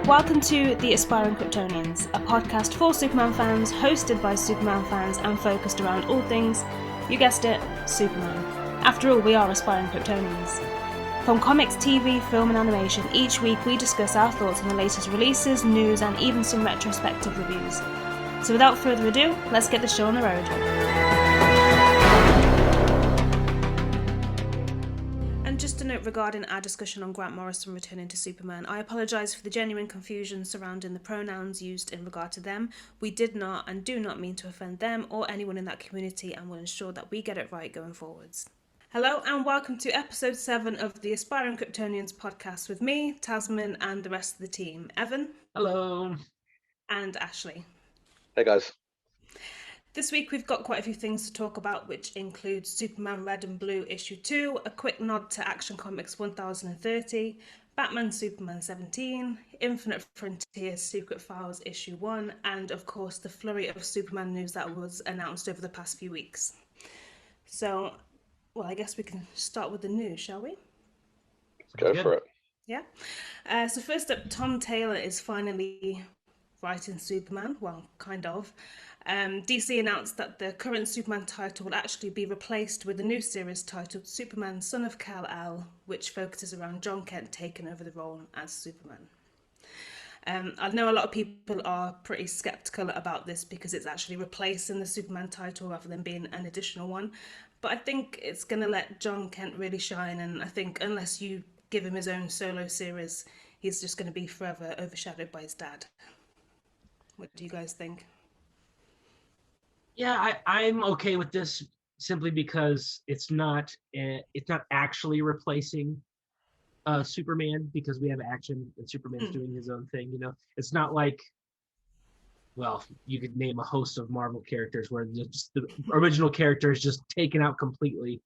Welcome to The Aspiring Kryptonians, a podcast for Superman fans, hosted by Superman fans and focused around all things, you guessed it, Superman. After all, we are aspiring Kryptonians. From comics, TV, film and animation, each week we discuss our thoughts on the latest releases, news and even some retrospective reviews. So without further ado, let's get the show on the road. And just a note regarding our discussion on Grant Morrison returning to Superman, I apologise for the genuine confusion surrounding the pronouns used in regard to them. We did not and do not mean to offend them or anyone in that community, and will ensure that we get it right going forwards. Hello and welcome to episode 7 of the Aspiring Kryptonians podcast with me, Tasman, and the rest of the team. Evan. Hello. And Ashley. Hey guys. This week we've got quite a few things to talk about, which include Superman Red and Blue issue 2, a quick nod to Action Comics 1030, Batman Superman 17, Infinite Frontier Secret Files issue 1, and of course the flurry of Superman news that was announced over the past few weeks. So, well, I guess we can start with the news, shall we? Go for it. Yeah. So first up, Tom Taylor is finally writing Superman. Well, kind of. DC announced that the current Superman title will actually be replaced with a new series titled Superman Son of Kal-El, which focuses around John Kent taking over the role as Superman. I know a lot of people are pretty skeptical about this because it's actually replacing the Superman title rather than being an additional one. But I think it's going to let John Kent really shine, and I think unless you give him his own solo series, he's just going to be forever overshadowed by his dad. What do you guys think? Yeah, I'm okay with this simply because it's not actually replacing Superman, because we have action and Superman's doing his own thing. You know, it's not like, well, you could name a host of Marvel characters where just the original character is just taken out completely,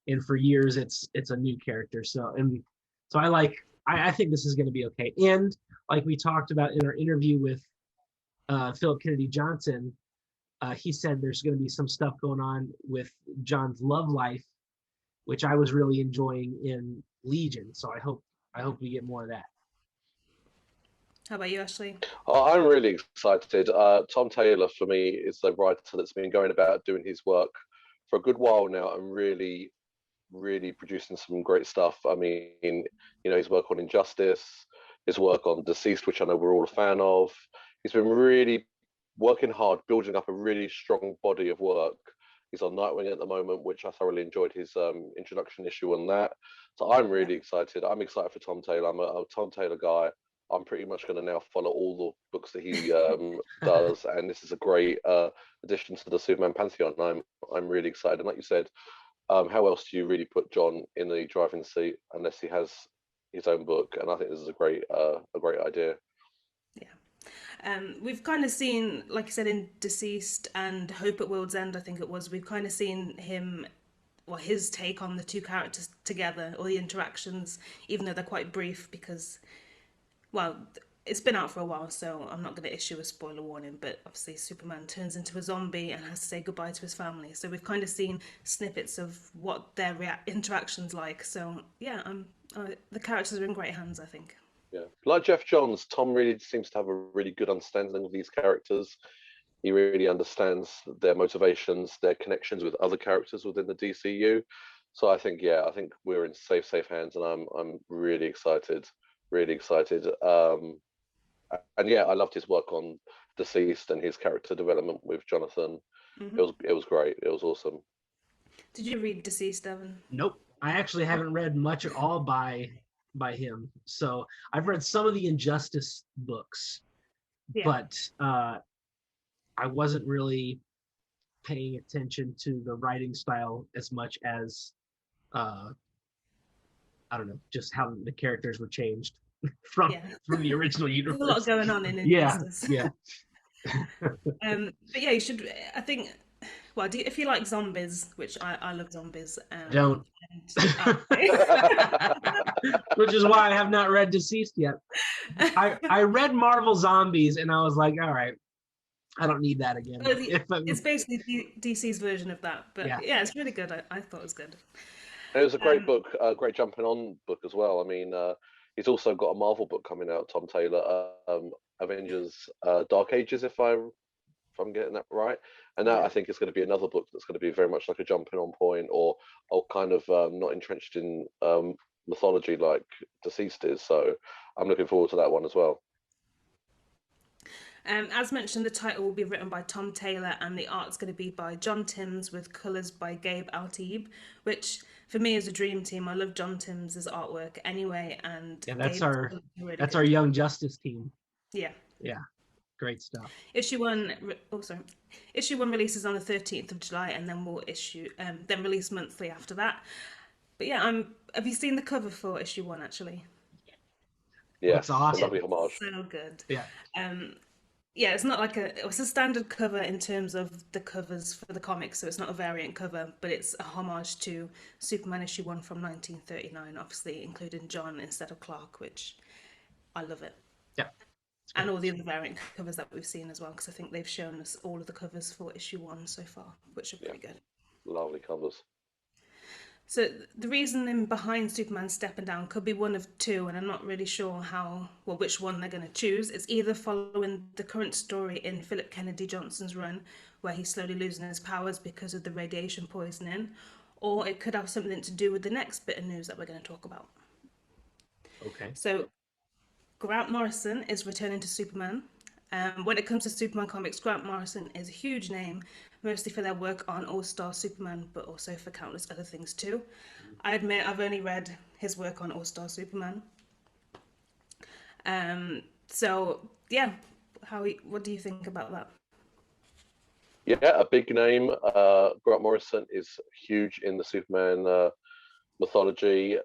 and for years it's a new character. So I think this is going to be okay. And like we talked about in our interview with Philip Kennedy Johnson, he said there's going to be some stuff going on with John's love life, which I was really enjoying in Legion. So I hope we get more of that. How about you, Ashley? I'm really excited. Tom Taylor, for me, is the writer that's been going about doing his work for a good while now and really, really producing some great stuff. I mean, you know, his work on Injustice, his work on Deceased, which I know we're all a fan of. He's been really working hard, building up a really strong body of work. He's on Nightwing at the moment, which I thoroughly enjoyed his introduction issue on that. So I'm really excited. I'm excited for Tom Taylor. I'm a Tom Taylor guy. I'm pretty much going to now follow all the books that he does, and this is a great addition to the Superman pantheon. I'm really excited. And like you said, how else do you really put John in the driving seat unless he has his own book? And I think this is a great idea. We've kind of seen, like I said, in Deceased and Hope at World's End, I think it was, we've kind of seen him, well, his take on the two characters together, or the interactions, even though they're quite brief because, well, it's been out for a while, so I'm not going to issue a spoiler warning, but obviously Superman turns into a zombie and has to say goodbye to his family. So we've kind of seen snippets of what their interactions like. So yeah, the characters are in great hands, I think. Yeah, like Jeff Johns, Tom really seems to have a really good understanding of these characters. He really understands their motivations, their connections with other characters within the DCU. So I think we're in safe hands, and I'm really excited, really excited. And yeah, I loved his work on Deceased and his character development with Jonathan. Mm-hmm. It was great. It was awesome. Did you read Deceased, Evan? Nope, I actually haven't read much at all by him. So I've read some of the Injustice books, but I wasn't really paying attention to the writing style as much as I don't know, just how the characters were changed from the original universe. There's a lot going on in Injustice. Yeah. But yeah, you should. I think. Well, if you like zombies, which I love zombies. Don't. Which is why I have not read Deceased yet. I read Marvel Zombies and I was like, all right, I don't need that again. It's basically DC's version of that, but yeah it's really good. I thought it was good. It was a great book, a great jumping on book as well. I mean, He's also got a Marvel book coming out, Tom Taylor, Avengers Dark Ages, if I'm getting that right. And that I think is going to be another book that's going to be very much like a jumping on point, or kind of not entrenched in mythology like Deceased is. So I'm looking forward to that one as well. As mentioned, the title will be written by Tom Taylor and the art's going to be by John Timms with colours by Gabe Altib, which for me is a dream team. I love John Timms' artwork anyway, and that's really our good. Young Justice team. Yeah. Great stuff. Issue one releases on the 13th of July, and then we'll then release monthly after that. But yeah, have you seen the cover for issue 1 actually? Yeah, it's awesome. Lovely homage. So good. Yeah. Yeah, it's not like it's a standard cover in terms of the covers for the comics, so it's not a variant cover, but it's a homage to Superman issue 1 from 1939, obviously including John instead of Clark, which I love it. Yeah. And all the other variant covers that we've seen as well, because I think they've shown us all of the covers for issue 1 so far, which are pretty good. Lovely covers. So the reasoning behind Superman stepping down could be one of two, and I'm not really sure which one they're going to choose. It's either following the current story in Philip Kennedy Johnson's run, where he's slowly losing his powers because of the radiation poisoning, or it could have something to do with the next bit of news that we're going to talk about. Okay. So Grant Morrison is returning to Superman. When it comes to Superman comics, Grant Morrison is a huge name, mostly for their work on All-Star Superman, but also for countless other things too. I admit I've only read his work on All-Star Superman. So yeah, what do you think about that? Yeah, a big name. Grant Morrison is huge in the Superman mythology.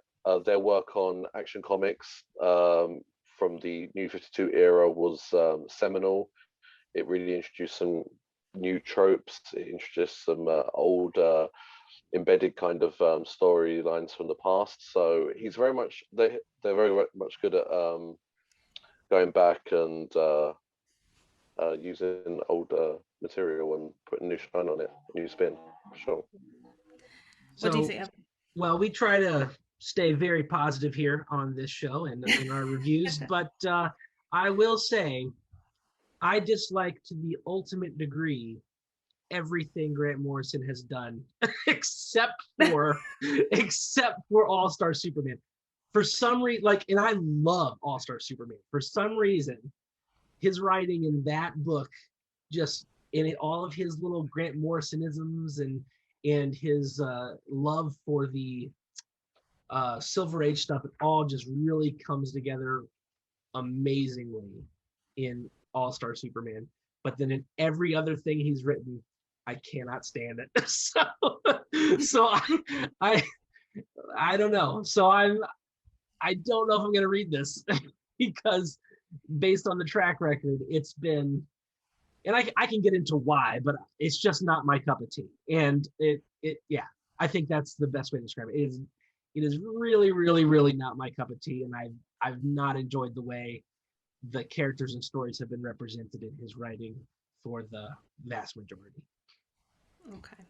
Their work on Action Comics from the New 52 era was seminal. It really introduced some new tropes. It introduced some old embedded kind of storylines from the past. So he's very much they're very much good at going back and using old material and putting new shine on it, new spin, for sure. What do you think? Well, we try to stay very positive here on this show and in our reviews, but I will say I dislike to the ultimate degree everything Grant Morrison has done except for All-Star Superman. For some reason, and I love All-Star Superman. For some reason, his writing in that book, just all of his little Grant Morrisonisms and his love for the Silver Age stuff, it all just really comes together amazingly in All-Star Superman. But then in every other thing he's written, I cannot stand it. So I don't know. So I don't know if I'm going to read this because based on the track record, it's been, and I can get into why, but it's just not my cup of tea. And I think that's the best way to describe it. It is really, really, really not my cup of tea, and I've not enjoyed the way the characters and stories have been represented in his writing for the vast majority. Okay.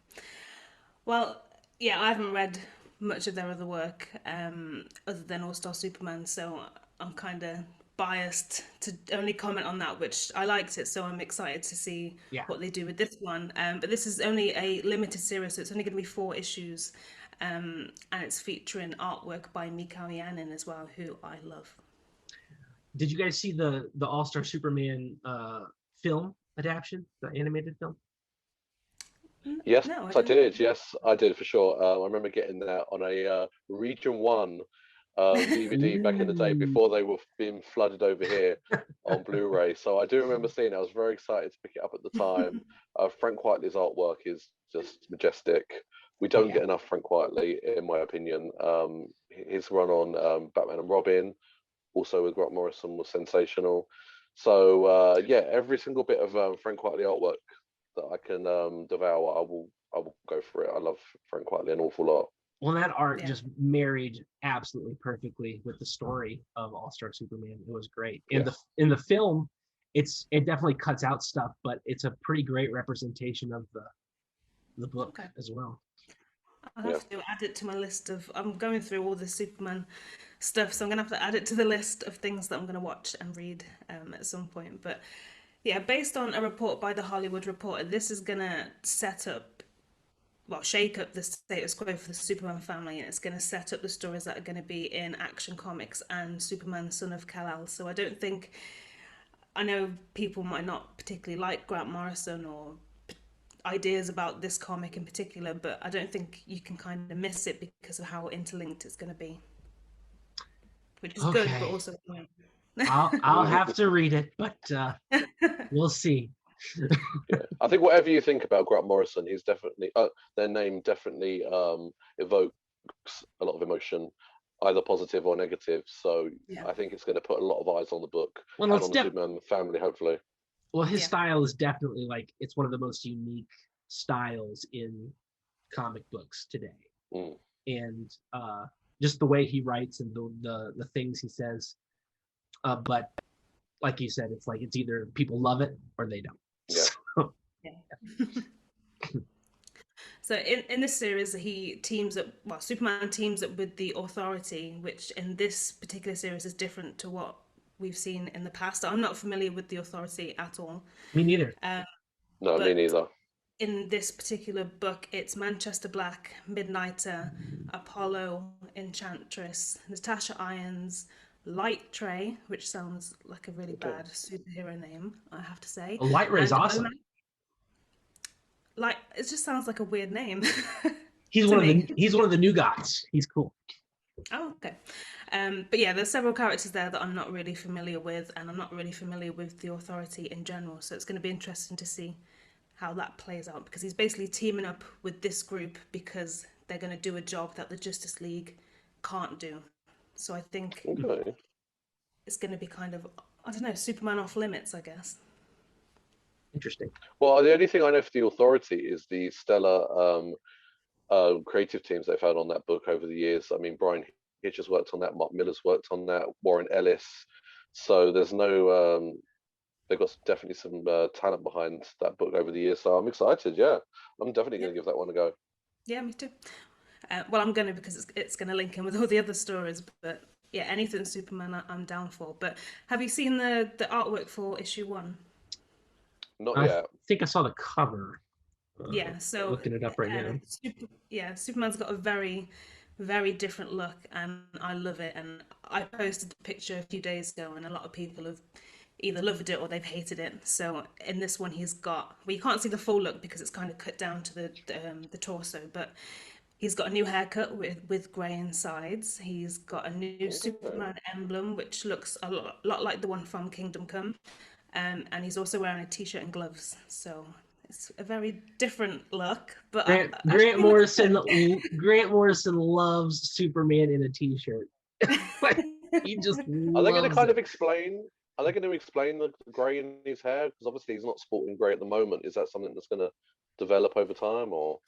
Well, yeah, I haven't read much of their other work other than All-Star Superman, so I'm kind of biased to only comment on that, which I liked it, so I'm excited to see what they do with this one. But this is only a limited series, so it's only going to be 4 issues, and it's featuring artwork by Mikao Yanin as well, who I love. Did you guys see the All-Star Superman film adaptation, the animated film? Yes, No, I did. Yes, I did for sure. I remember getting that on a Region 1 DVD back in the day before they were being flooded over here on Blu-ray. So I do remember seeing it. I was very excited to pick it up at the time. Frank Whiteley's artwork is just majestic. We don't get enough Frank Whiteley, in my opinion. His run on Batman and Robin, also with Grant Morrison, was sensational. So every single bit of Frank Whiteley artwork that I can devour, I will go for it. I love Frank Whiteley an awful lot. Well, that art just married absolutely perfectly with the story of All-Star Superman. It was great. In the film, it definitely cuts out stuff, but it's a pretty great representation of the book as well. I'll Yeah. have to add it to my list of. I'm going through all the Superman stuff, so I'm gonna have to add it to the list of things that I'm gonna watch and read at some point. But yeah, based on a report by the Hollywood Reporter, this is gonna set up, well, shake up the status quo for the Superman family, and it's gonna set up the stories that are gonna be in Action Comics and Superman, Son of Kal-El. So I don't think, I know people might not particularly like Grant Morrison or ideas about this comic in particular, but I don't think you can kind of miss it because of how interlinked it's going to be, which is good, but Okay. also annoying. I'll have to read it, but we'll see. Yeah. I think whatever you think about Grant Morrison, he's definitely their name definitely evokes a lot of emotion, either positive or negative. So Yeah, I think it's going to put a lot of eyes on the book Well, and it's on the Superman family, hopefully. well, his yeah, style is definitely like it's one of the most unique styles in comic books today, Mm. and just the way he writes and the things he says. But like you said, it's like it's either people love it or they don't. Yeah. So, yeah. So in this series, he teams up. Well, Superman teams up with the Authority, which in this particular series is different to what we've seen in the past. I'm not familiar with the Authority at all, me neither. No, me but neither. in this particular book, it's Manchester Black, Midnighter, Apollo, Enchantress, Natasha Irons, Light Tray, which sounds like a really Okay. bad superhero name, I have to say, Light Ray's and awesome. Like, it just sounds like a weird name He's to one of me. the new gods. He's cool. Oh, okay. But yeah, there's several characters there that I'm not really familiar with, and I'm not really familiar with the Authority in general. So it's going to be interesting to see how that plays out, because he's basically teaming up with this group because they're going to do a job that the Justice League can't do. So I think Okay. it's going to be kind of, I don't know, Superman off limits, I guess. Interesting. Well, the only thing I know for the Authority is the stellar creative teams they've had on that book over the years. I mean, Brian Hitch has worked on that, Mark Miller's worked on that, Warren Ellis. So there's no, they've got definitely some talent behind that book over the years. So I'm excited. Yeah, I'm definitely Yeah, going to give that one a go. yeah, me too. Well, I'm going to, because it's going to link in with all the other stories. But yeah, anything Superman, I'm down for. But have you seen the artwork for issue 1? Not I yet. think I saw the cover. Yeah, so Looking it up right now. Superman's got a very, very different look, and I love it. And I posted the picture a few days ago, and a lot of people have either loved it or they've hated it. So in this one, he's got, well, you can't see the full look because it's kind of cut down to the torso, but he's got a new haircut with grey insides. He's got a new Okay. Superman emblem, which looks a lot like the one from Kingdom Come. And he's also wearing a t-shirt and gloves. So it's a very different look, but I Grant think it Morrison. looks Grant Morrison loves Superman in a t-shirt. Like good. he just Are they going to loves kind it. of explain? Are they going to explain the grey in his hair? Because obviously he's not sporting grey at the moment. Is that something that's going to develop over time, or?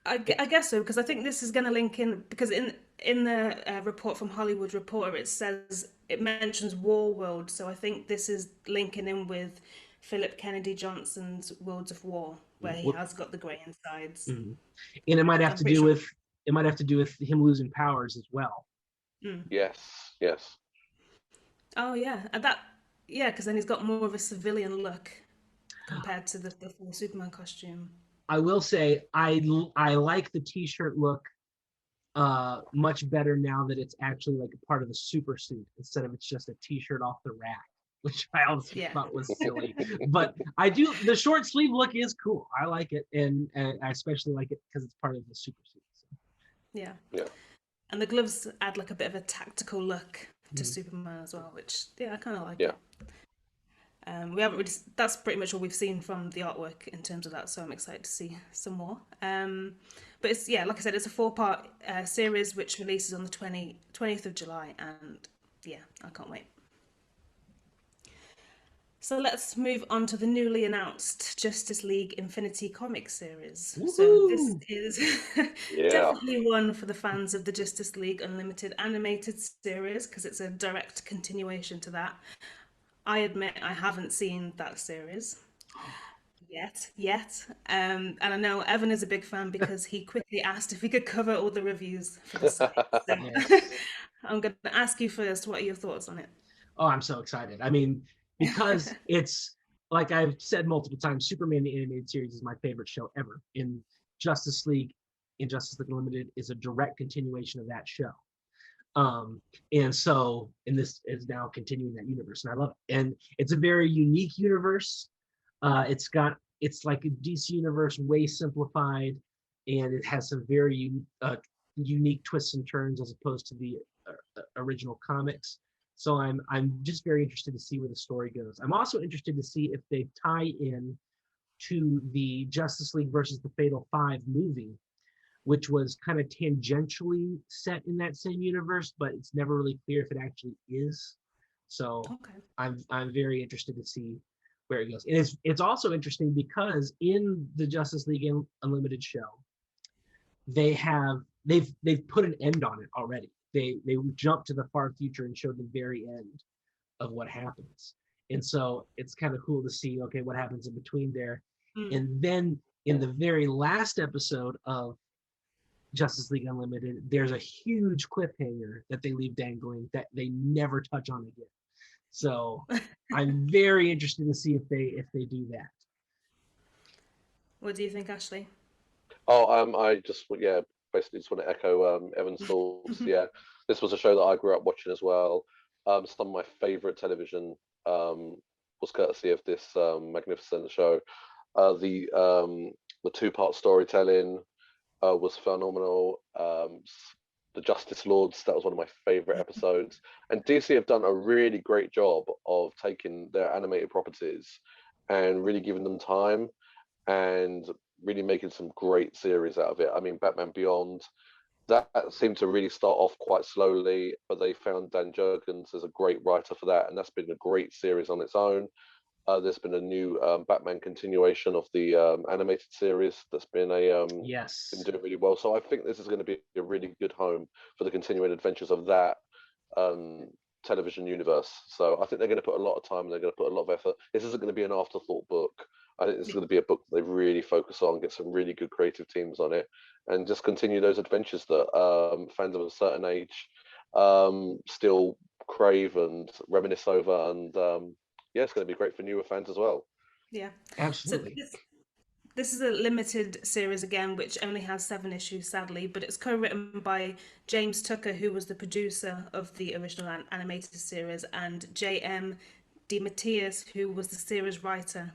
I guess so, because I think this is going to link in, because in the report from Hollywood Reporter, it says, it mentions War World, so I think this is linking in with Philip Kennedy Johnson's Worlds of War, where he Well, has got the grey insides. mhm. And it might have I'm to pretty do sure. with him losing powers as well. Mm. Yes. Yes. Oh yeah, and that, yeah, because then he's got more of a civilian look compared to the full Superman costume. I will say I like the t-shirt look much better now that it's actually like a part of the super suit instead of it's just a t-shirt off the rack, which I also Yeah, thought was silly. But I do, the short sleeve look is cool. I like it, and I especially like it because it's part of the super suit. So. yeah. Yeah. And the gloves add like a bit of a tactical look to Mhm. Superman as well, which yeah, I kind of like Yeah. it. We haven't really. That's pretty much all we've seen from the artwork in terms of that. So I'm excited to see some more. But it's, yeah, like I said, it's a 4-part series which releases on the 20th of July, and yeah, I can't wait. So let's move on to the newly announced Justice League Infinity comic series. So this Woohoo! is Yeah. definitely one for the fans of the Justice League Unlimited animated series, because it's a direct continuation to that. I admit I haven't seen that series. yet. And I know Evan is a big fan because he quickly asked if he could cover all the reviews for the site. So Yes. I'm going to ask you first, what are your thoughts on it? Oh, I'm so excited. I mean, because it's like I've said multiple times, Superman the animated series is my favorite show ever. In Justice League, in Justice League Unlimited is a direct continuation of that show. And this is now continuing that universe, and I love it. And it's a very unique universe. It's like a DC universe way simplified, and it has some very unique twists and turns as opposed to the original comics. So I'm just very interested to see where the story goes. I'm also interested to see if they tie in to the Justice League versus the Fatal Five movie, which was kind of tangentially set in that same universe, but it's never really clear if it actually is. So Okay. I'm very interested to see where it goes. And it's also interesting because in the Justice League Unlimited show, they've put an end on it already. They jumped to the far future and showed the very end of what happens. And so it's kind of cool to see, okay, what happens in between there. Mm. And then in the very last episode of Justice League Unlimited, there's a huge cliffhanger that they leave dangling that they never touch on again. So I'm very interested to see if they do that. What do you think, Ashley? I just basically just want to echo Evan's thoughts. Yeah, this was a show that I grew up watching as well. Some of my favorite television was courtesy of this magnificent show. The two-part storytelling was phenomenal. The Justice Lords, that was one of my favorite episodes. And DC have done a really great job of taking their animated properties and really giving them time and really making some great series out of it. I mean, Batman Beyond, that seemed to really start off quite slowly, but they found Dan Jurgens as a great writer for that, and that's been a great series on its own. There's been a new Batman continuation of the animated series that's been Yes. doing really well. So I think this is going to be a really good home for the continuing adventures of that um, television universe. So I think they're going to put a lot of time and they're going to put a lot of effort. This isn't going to be an afterthought book. I think this is going to be a book that they really focus on, get some really good creative teams on it, and just continue those adventures that fans of a certain age still crave and reminisce over. And yeah, it's going to be great for newer fans as well. Yeah. So Absolutely. this is a limited series again, which only has 7 issues, sadly, but it's co-written by James Tucker, who was the producer of the original animated series, and J.M. DeMatteis, who was the series writer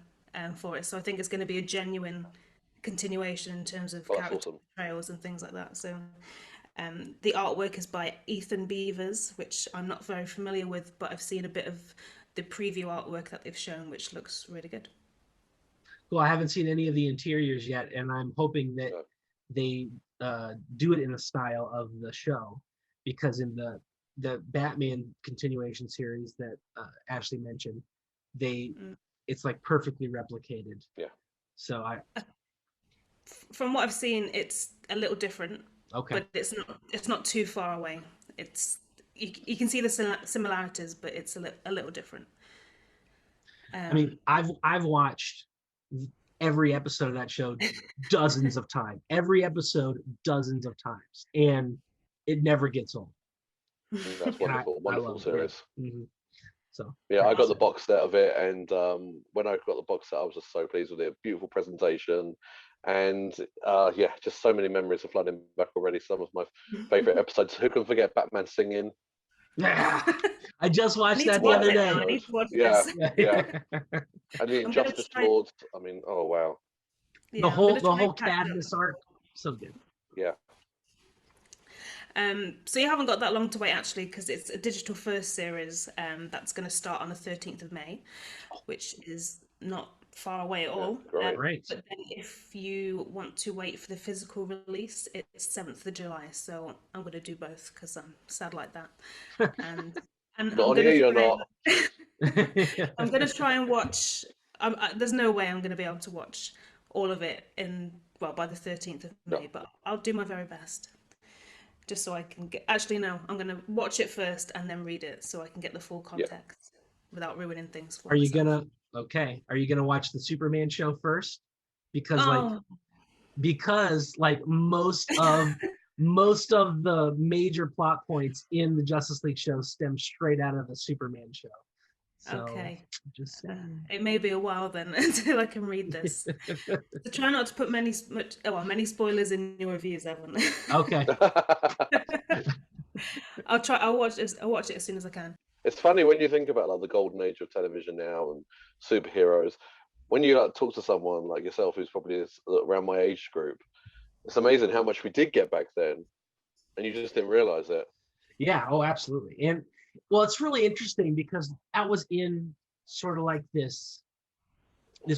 for it. So I think it's going to be a genuine continuation in terms of Oh, that's character awesome. portrayals and things like that. So the artwork is by Ethan Beavers, which I'm not very familiar with, but I've seen a bit of the preview artwork that they've shown, which looks really good. Well, I haven't seen any of the interiors yet, and I'm hoping that Yeah. they do it in the style of the show, because in the Batman continuation series that Ashley mentioned, they Mm. it's like perfectly replicated. Yeah. So I From what I've seen, it's a little different, okay. but it's not too far away. It's you can see the similarities, but it's a little different. I mean, Um, I've watched every episode of that show dozens of times. Every episode dozens of times, and it never gets old. That's And wonderful, I wonderful love it. Yeah. series. So Yeah, very I got the excited. box set of it, and when I got the box set, I was just so pleased with it. Beautiful presentation, and yeah, just so many memories are flooding back already. Some of my favorite episodes. Who can forget Batman singing? Yeah. I just I watched need to that the watch other What it an now. I day. need episode! to watch Yeah, this. yeah, Yeah. and the I'm gonna Injustice try. Lords. I mean, oh wow, the Yeah, I'm whole gonna the try whole and catch Cadmus up. arc, so good. yeah, So you haven't got that long to wait actually, because it's a digital first series that's going to start on the 13th of May, which is not far away at yeah, all. great. Great. But then if you want to wait for the physical release, it's 7th of July. So I'm going to do both because I'm sad like that. And and Not I'm on going here, to you're try not. I'm going to try and watch. There's no way I'm going to be able to watch all of it by the 13th of No, May, but I'll do my very best just so I can get. Actually, no, I'm going to watch it first and then read it so I can get the full yeah, context without ruining things for are you myself. gonna Okay, are you gonna watch the Superman show first? Because like Oh, like most of the major plot points in the Justice League show stem straight out of the Superman show. So okay. just saying. It may be a while then until I can read this. So try not to put many spoilers in your reviews, Evan. Okay. I'll try. I'll watch it. I'll watch it as soon as I can. It's funny when you think about like the golden age of television now and superheroes. When you like, talk to someone like yourself, who's probably around my age group, it's amazing how much we did get back then, and you just didn't realize it. Yeah, oh absolutely. And well, it's really interesting because that was in sort of like this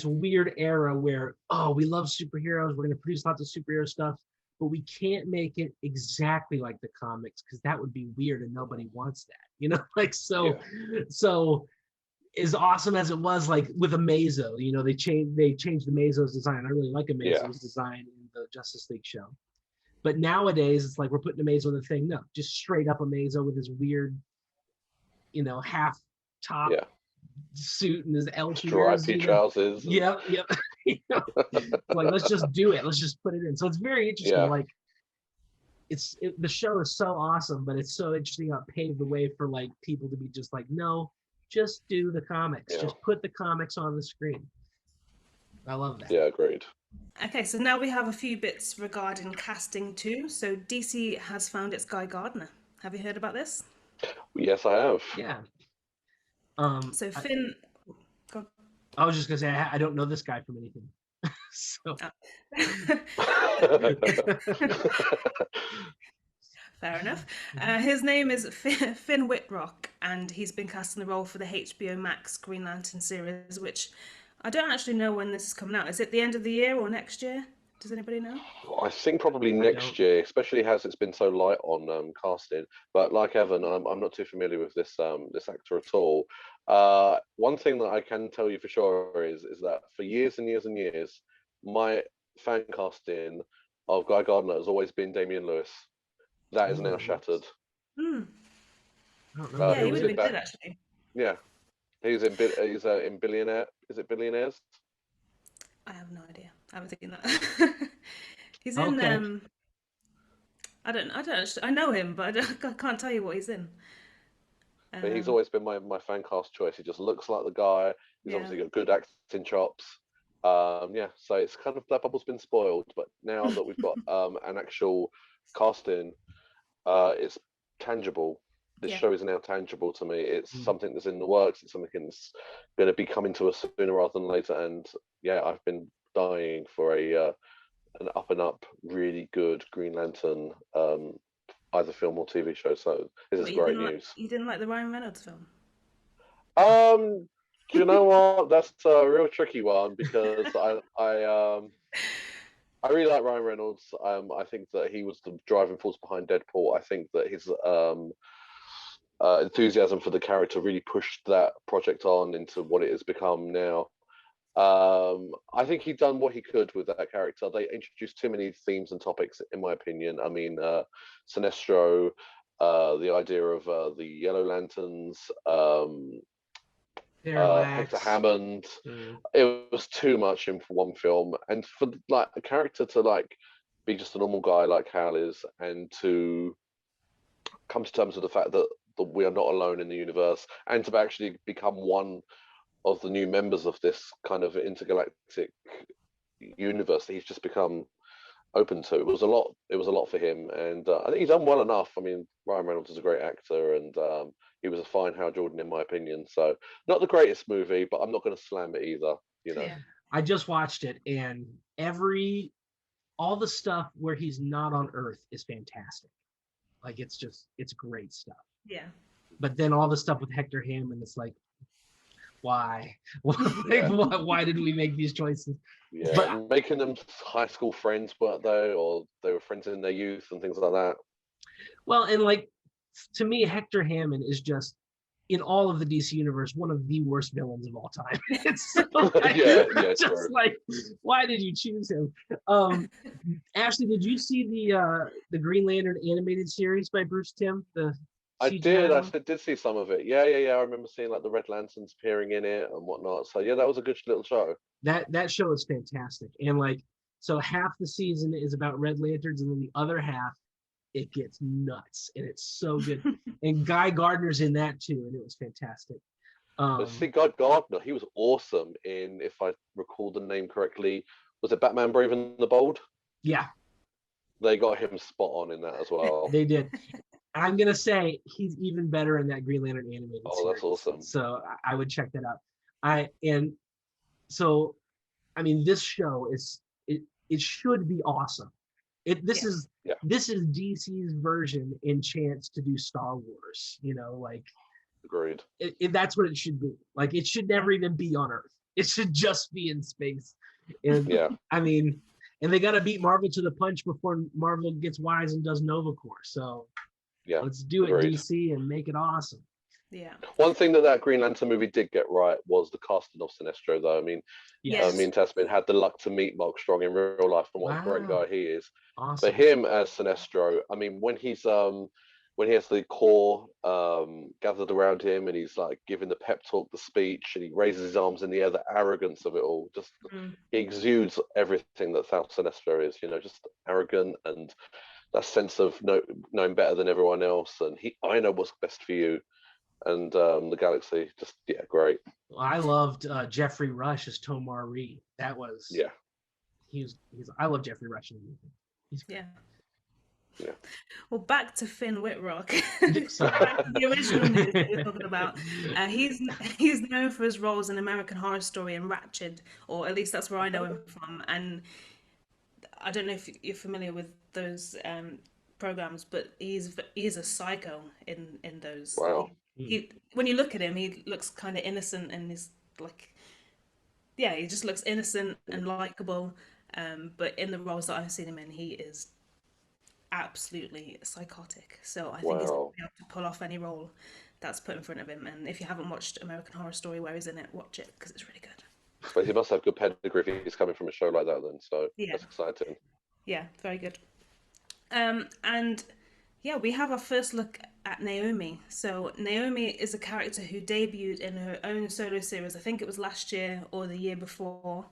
weird era where, oh, we love superheroes, we're going to produce lots of superhero stuff, but we can't make it exactly like the comics because that would be weird and nobody wants that, like Yeah. so as awesome as it was, like with Amazo, they changed Amazo's design. I really like Amazo's design in the Justice League show, but nowadays it's like we're putting Amazo in the thing. No, just straight up Amazo with his weird half top Yeah. suit and his elf ears. Stripy trousers. Yep. Like, let's just do it. Let's just put it in. So it's very interesting. Yeah. Like, the show is so awesome, but it's so interesting how it paved the way for like people to be just like, no, just do the comics. Yeah. Just put the comics on the screen. I love that. Yeah, agreed. Okay, so now we have a few bits regarding casting too. So DC has found its Guy Gardner. Have you heard about this? Yes, I have. Yeah. So Finn. Go I was just gonna say I don't know this guy from anything. So Fair enough. His name is Finn Whitrock, and he's been cast in the role for the HBO Max Green Lantern series, which I don't actually know when this is coming out. Is it the end of the year or next year? Does anybody know? I think probably next year, especially as it's been so light on casting. But like Evan, I'm not too familiar with this actor at all. One thing that I can tell you for sure is that for years and years and years, my fan casting of Guy Gardner has always been Damian Lewis. That is now shattered. Hmm. I don't know. Yeah, he who would was have it been good back? actually. Yeah, he's in Billionaire. Is it Billionaires? I have no idea. I haven't seen that. He's in. Okay. I don't. I know him, but I can't tell you what he's in. But he's always been my fan cast choice. He just looks like the guy. He's Yeah. obviously got good acting chops. Yeah, so it's kind of that bubble's been spoiled. But now that we've got an actual casting, it's tangible. This Yeah. show is now tangible to me. It's Mm. something that's in the works. It's something that's going to be coming to us sooner rather than later. And yeah, I've been dying for an up and up, really good Green Lantern, either film or TV show. So this is But great news. You didn't like the Ryan Reynolds film? Do you know what? That's a real tricky one because I really like Ryan Reynolds. I think that he was the driving force behind Deadpool. I think that his enthusiasm for the character really pushed that project on into what it has become now. I think he'd done what he could with that character. They introduced too many themes and topics, in my opinion. I mean, Sinestro, the idea of the Yellow Lanterns, Hector Hammond. It was too much in one film, and for like the character to like be just a normal guy like Hal is, and to come to terms with the fact that we are not alone in the universe, and to actually become one of the new members of this kind of intergalactic universe that he's just become open to. It was a lot for him, and I think he's done well enough. I mean, Ryan Reynolds is a great actor, and he was a fine Hal Jordan in my opinion. So not the greatest movie, but I'm not going to slam it either. Yeah. I just watched it, and all the stuff where he's not on Earth is fantastic. Like it's great stuff. Yeah. But then all the stuff with Hector Hammond, it's like, why? Yeah. Why did we make these choices? Yeah, But making them high school friends, weren't they? Or they were friends in their youth and things like that. well, and like to me, Hector Hammond is just in all of the DC universe one of the worst villains of all time. It's so like, Yeah, just true. like, why did you choose him? Ashley, did you see the Green Lantern animated series by Bruce Timm? I did. CGI I one? did see some of it. Yeah. I remember seeing like the Red Lanterns appearing in it and whatnot. So yeah, that was a good little show. That show is fantastic. And like, so half the season is about Red Lanterns, and then the other half it gets nuts, and it's so good. And Guy Gardner's in that too, and it was fantastic. But see, God Gardner, he was awesome in, if I recall the name correctly, was it Batman Brave and the Bold? Yeah, They got him spot on in that as well. they did. I'm gonna say he's even better in that Green Lantern animated Oh, that's series. awesome. So I would check that out. And so I mean, this show is it should be awesome. This is Yeah. this is DC's version in chance to do Star Wars. You know, like Agreed. that's what it should be. Like it should never even be on Earth. It should just be in space. And Yeah. I mean, and they got to beat Marvel to the punch before Marvel gets wise and does Nova Corps. So Yeah. let's do it, Agreed. DC, and make it awesome. Yeah. One thing that Green Lantern movie did get right was the casting of Sinestro, though. I mean, Yes. me and Tasman had the luck to meet Mark Strong in real life, and what a great Wow. guy he is. Awesome. For him as Sinestro, I mean, when he has the core gathered around him, and he's like giving the pep talk, the speech, and he raises his arms in the air, the arrogance of it all, just he exudes everything that South Sinestro is. You know, just arrogant and that sense of knowing better than everyone else, and I know what's best for you. And the galaxy, just great. Well, I loved Jeffrey Rush as Tomar Reed. That was he's I love Jeffrey Rush in the movie. He's great. Yeah. Well, back to Finn Whitrock. Sorry. The original news that we're talking about. He's known for his roles in American Horror Story and Ratched, or at least that's where I know him from. And I don't know if you're familiar with those programs, but he's a psycho in those. Wow. When you look at him, he looks kind of innocent, and he's like, he just looks innocent and likable. But in the roles that I've seen him in, he is absolutely psychotic. So I think he's going to be able to pull off any role that's put in front of him. And if you haven't watched American Horror Story where he's in it, watch it because it's really good. But he must have good pedigree if he's coming from a show like that then. So that's exciting. Yeah, very good. And we have our first look at Naomi. So Naomi is a character who debuted in her own solo series. I think it was last year or the year before.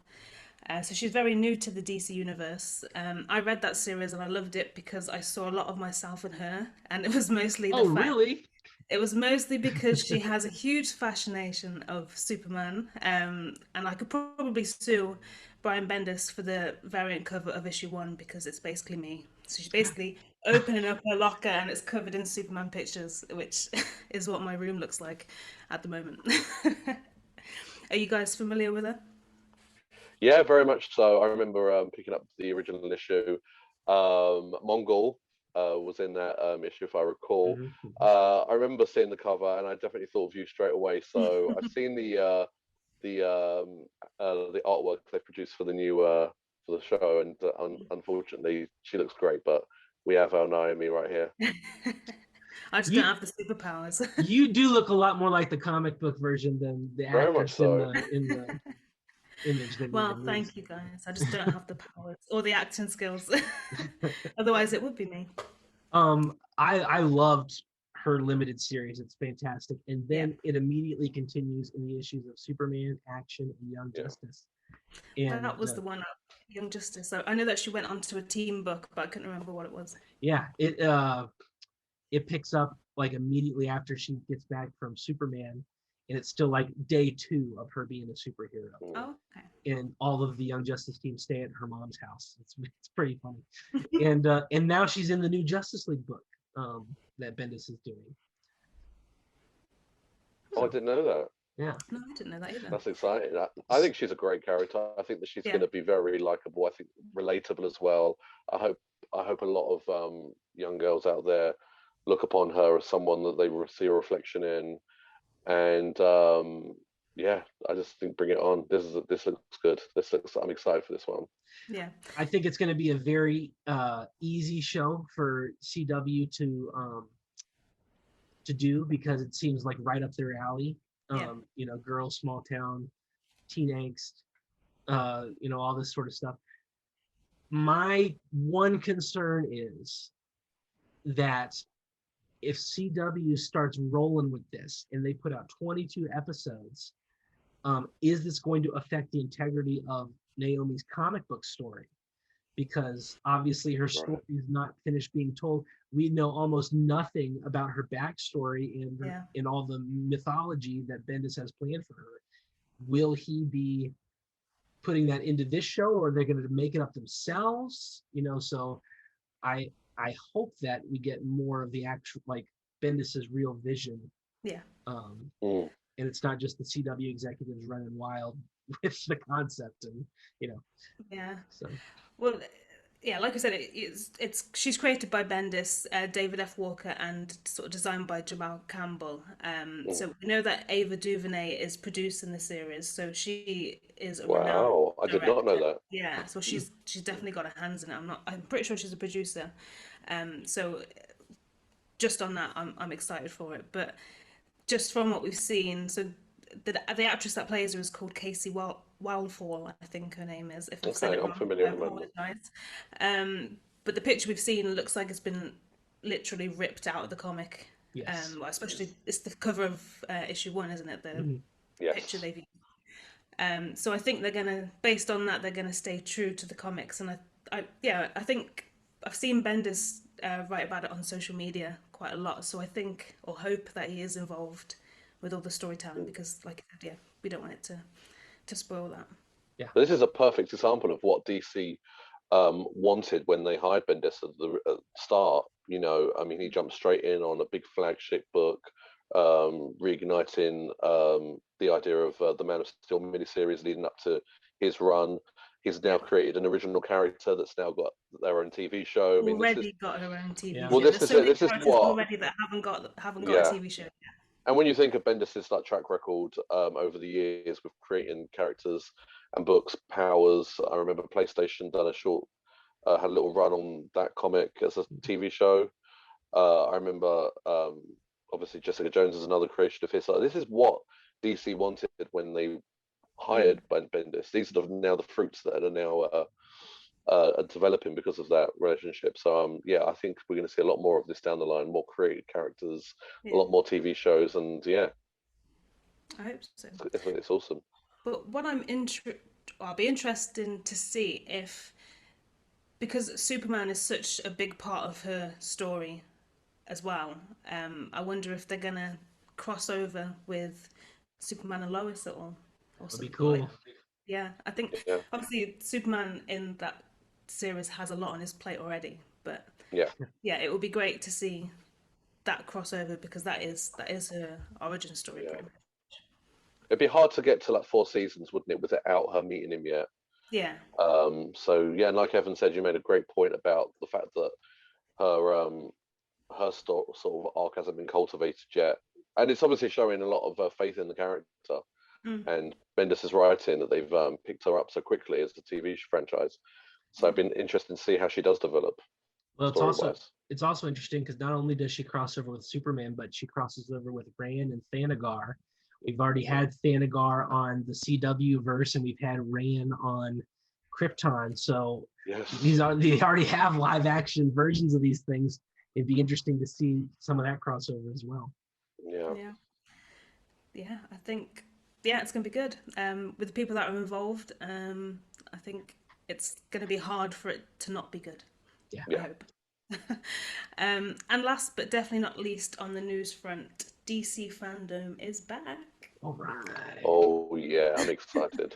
So she's very new to the DC universe. I read that series and I loved it because I saw a lot of myself in her, and it was mostly really? It was mostly because she has a huge fascination of Superman, and I could probably sue Brian Bendis for the variant cover of issue 1 because it's basically me. So she's basically opening up her locker and it's covered in Superman pictures, which is what my room looks like at the moment. Are you guys familiar with her? Yeah, very much so. I remember picking up the original issue. Mongol was in that issue, if I recall. I remember seeing the cover, and I definitely thought of you straight away. So I've seen the artwork they produced for the new for the show, and unfortunately, she looks great. But we have our Naomi right here. I just don't have the superpowers. You do look a lot more like the comic book version than the actress in the image. Well, thank you guys. I just don't have the powers or the acting skills. Otherwise, it would be me. I loved her limited series. It's fantastic, and then it immediately continues in the issues of Superman, Action, and Young Justice. And that was the one, Young Justice. So I know that she went on to a team book, but I couldn't remember what it was. Yeah, it picks up like immediately after she gets back from Superman, and it's still like day 2 of her being a superhero. Oh, okay. And all of the Young Justice team stay at her mom's house. It's pretty funny. And now she's in the new Justice League book that Bendis is doing. Oh, I didn't know that. Yeah. No, I didn't know that either. That's exciting. I think she's a great character. I think that she's going to be very likable. I think relatable as well. I hope a lot of young girls out there look upon her as someone that they see a reflection in. And I just think bring it on. This looks good. I'm excited for this one. Yeah, I think it's going to be a very easy show for CW to do because it seems like right up their alley. You know, girls, small town, teen angst, all this sort of stuff. My one concern is that if CW starts rolling with this and they put out 22 episodes, is this going to affect the integrity of Naomi's comic book story? Because obviously her story is not finished being told. We know almost nothing about her backstory and in all the mythology that Bendis has planned for her. Will he be putting that into this show, or are they going to make it up themselves? So I hope that we get more of the actual, like, Bendis's real vision. Yeah. And it's not just the CW executives running wild with the concept, and Yeah. So. Well, yeah, like I said, she's created by Bendis, David F. Walker, and sort of designed by Jamal Campbell. So we know that Ava DuVernay is producing the series, so she is a renowned I did not know that. Yeah, so she's definitely got her hands in it. I'm pretty sure she's a producer. So just on that, I'm excited for it. But just from what we've seen, so the actress that plays her is called Casey Wildfall, I think her name is. If I've said it wrong, I'm familiar I with apologise. But the picture we've seen looks like it's been literally ripped out of the comic. Yes. Well, especially it's the cover of issue 1, isn't it? The picture they've used. So I think based on that, they're gonna stay true to the comics. And I think I've seen Bendis write about it on social media quite a lot. So I think or hope that he is involved with all the storytelling, because, like I said, we don't want it to spoil that. Yeah, this is a perfect example of what DC wanted when they hired Bendis at the start. I mean, he jumped straight in on a big flagship book, reigniting the idea of the Man of Steel miniseries leading up to his run. He's now created an original character that's now got their own TV show. I mean, got her own TV show. Well, this is what already that haven't got a TV show yet. And when you think of Bendis' track record over the years with creating characters and books, Powers, I remember PlayStation done had a little run on that comic as a TV show. I remember, obviously, Jessica Jones is another creation of his. This is what DC wanted when they hired Bendis. These are now the fruits that are now developing because of that relationship. So I think we're going to see a lot more of this down the line, more created characters, a lot more TV shows, and I hope so. It's awesome. But what I'll be interested to see if, because Superman is such a big part of her story as well, I wonder if they're gonna cross over with Superman and Lois at all. That'd be cool. I think obviously Superman in that series has a lot on his plate already, but it would be great to see that crossover, because that is her origin story. It'd be hard to get to like 4 seasons, wouldn't it, without her meeting him yet? Yeah. And like Evan said, you made a great point about the fact that her sort of arc hasn't been cultivated yet, and it's obviously showing a lot of faith in the character. And Bendis is writing that they've picked her up so quickly as the TV franchise. So I've been interested to see how she does develop. Well, it's also interesting because not only does she cross over with Superman, but she crosses over with Rand and Thanagar. We've already had Thanagar on the CW verse, and we've had Rand on Krypton. So they already have live action versions of these things. It'd be interesting to see some of that crossover as well. Yeah, I think it's going to be good. With the people that are involved, I think it's going to be hard for it to not be good. I hope. And last but definitely not least on the news front, DC Fandom is back. All right. Oh yeah, I'm excited.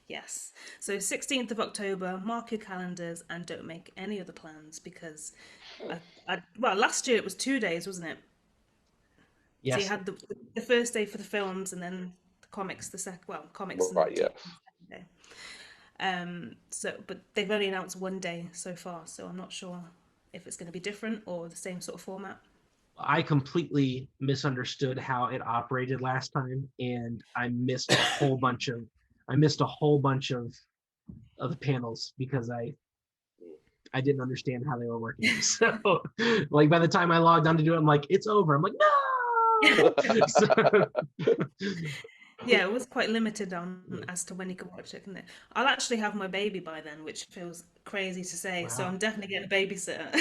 Yes. So 16th of October, mark your calendars and don't make any other plans, because last year it was 2 days, wasn't it? Yes. So you had the first day for the films, and then the comics comics. Right, yes. Day. But they've only announced 1 day so far, so I'm not sure if it's going to be different or the same sort of format. I completely misunderstood how it operated last time, and I missed a whole bunch of the panels because I didn't understand how they were working. So, like, by the time I logged on to do it, I'm like, it's over. I'm like, no. Yeah, it was quite limited on Yeah. as to when you could watch it, isn't it? I'll actually have my baby by then, which feels crazy to say. So Wow. I'm definitely getting a babysitter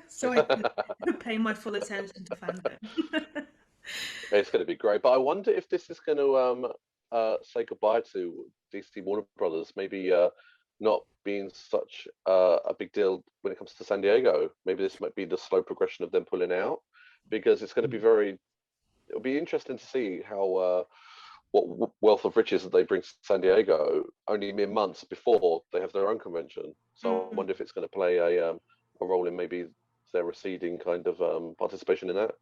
so I can pay my full attention to fandom. It's going to be great, but I wonder if this is going to say goodbye to DC Warner Brothers. Maybe not being such a big deal when it comes to San Diego. Maybe this might be the slow progression of them pulling out, because it's going to be very. It'll be interesting to see how what wealth of riches that they bring to San Diego only mere months before they have their own convention. So I Mm. wonder if it's going to play a role in maybe their receding kind of participation in that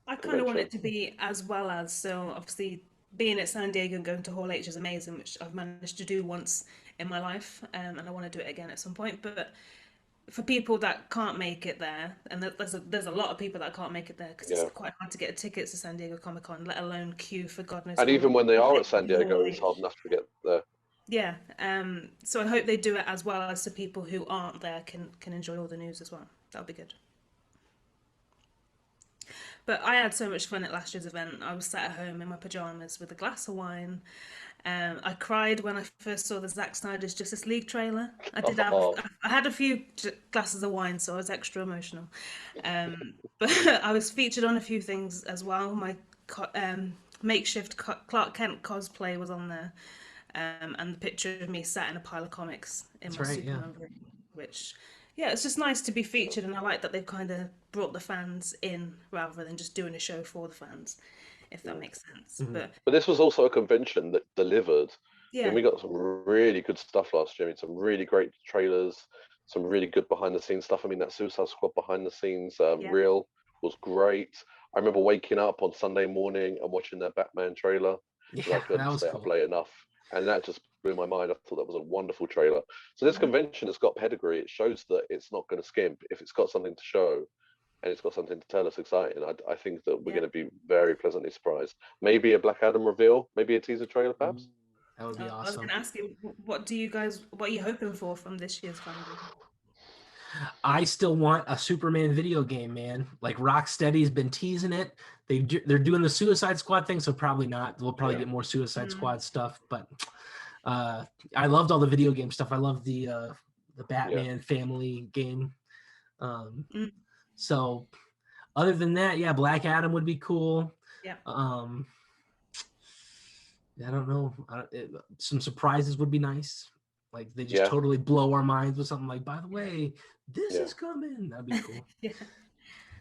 I kind of want convention. it to be as well as, so obviously being at San Diego and going to Hall H is amazing, which I've managed to do once in my life, and I want to do it again at some point. But for people that can't make it there, and there's a lot of people that can't make it there because it's Yeah. quite hard to get tickets to San Diego Comic Con, let alone queue for God knows And how even long. when they are at San In Hall Diego, it's hard H. enough to get there. Yeah, so I hope they do it as well as the people who aren't there can enjoy all the news as well. That'll be good. But I had so much fun at last year's event. I was sat at home in my pajamas with a glass of wine. I cried when I first saw the Zack Snyder's Justice League trailer. Oh, I had a few glasses of wine, so I was extra emotional. But I was featured on a few things as well. My makeshift Clark Kent cosplay was on there, and the picture of me sat in a pile of comics in That's my right. Yeah. Superman room, which, yeah, it's just nice to be featured, and I like that they've kind of brought the fans in rather than just doing a show for the fans, if that mm. makes sense. Hmm. But But this was also a convention that delivered. I mean, yeah, we got some really good stuff last year. I mean, some really great trailers, some really good behind the scenes stuff. I mean, that Suicide Squad behind the scenes yeah, reel was great. I remember waking up on Sunday morning and watching that Batman trailer because I Yeah, that couldn't was stay up cool. late enough. And that just blew my mind. I thought that was a wonderful trailer. So this mhm, convention has got pedigree. It shows that it's not going to skimp. If it's got something to show, and it's got something to tell us exciting, I think that we're yeah. going to be very pleasantly surprised. Maybe a Black Adam reveal, maybe a teaser trailer, Ooh, perhaps. that would be I was going awesome. to ask you, what are you hoping for from this year's fandom? I still want a Superman video game, man. Like Rocksteady's been teasing it. They're doing the Suicide Squad thing, so probably not. We'll probably Yeah, get more Suicide Mm, Squad stuff, but uh, I loved all the video game stuff. I love the yeah, Batman family game. Um, mm, so other than that, yeah, Black Adam would be cool. yeah, Um, I don't know. Some surprises would be nice. Like they just yeah, totally blow our minds with something like, by the way, this yeah. is coming. That'd be cool. yeah.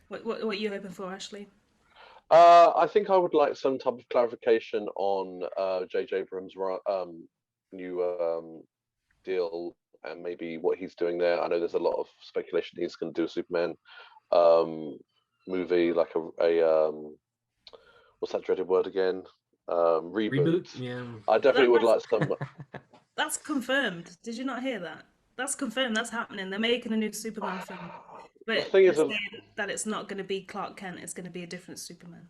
What are you hoping for, Ashley? I think I would like some type of clarification on J.J. Abrams' new deal and maybe what he's doing there. I know there's a lot of speculation he's going to do a Superman um, movie, like a what's that dreaded word again? Reboot. Reboot? Yeah. I definitely would That's like some. that's confirmed. Did you not hear that? That's confirmed. That's happening. They're making a new Superman film, The but thing they're is, saying that it's not going to be Clark Kent. It's going to be a different Superman.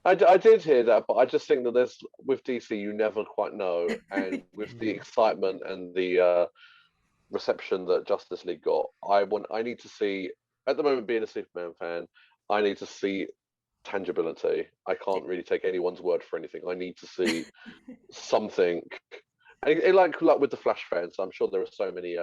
I did hear that, but I just think that there's with DC, you never quite know, and with the Mm. excitement and the reception that Justice League got, I need to see. At the moment, being a Superman fan, I need to see tangibility. I can't really take anyone's word for anything. I need to see something. And like with the Flash fans, I'm sure there are so many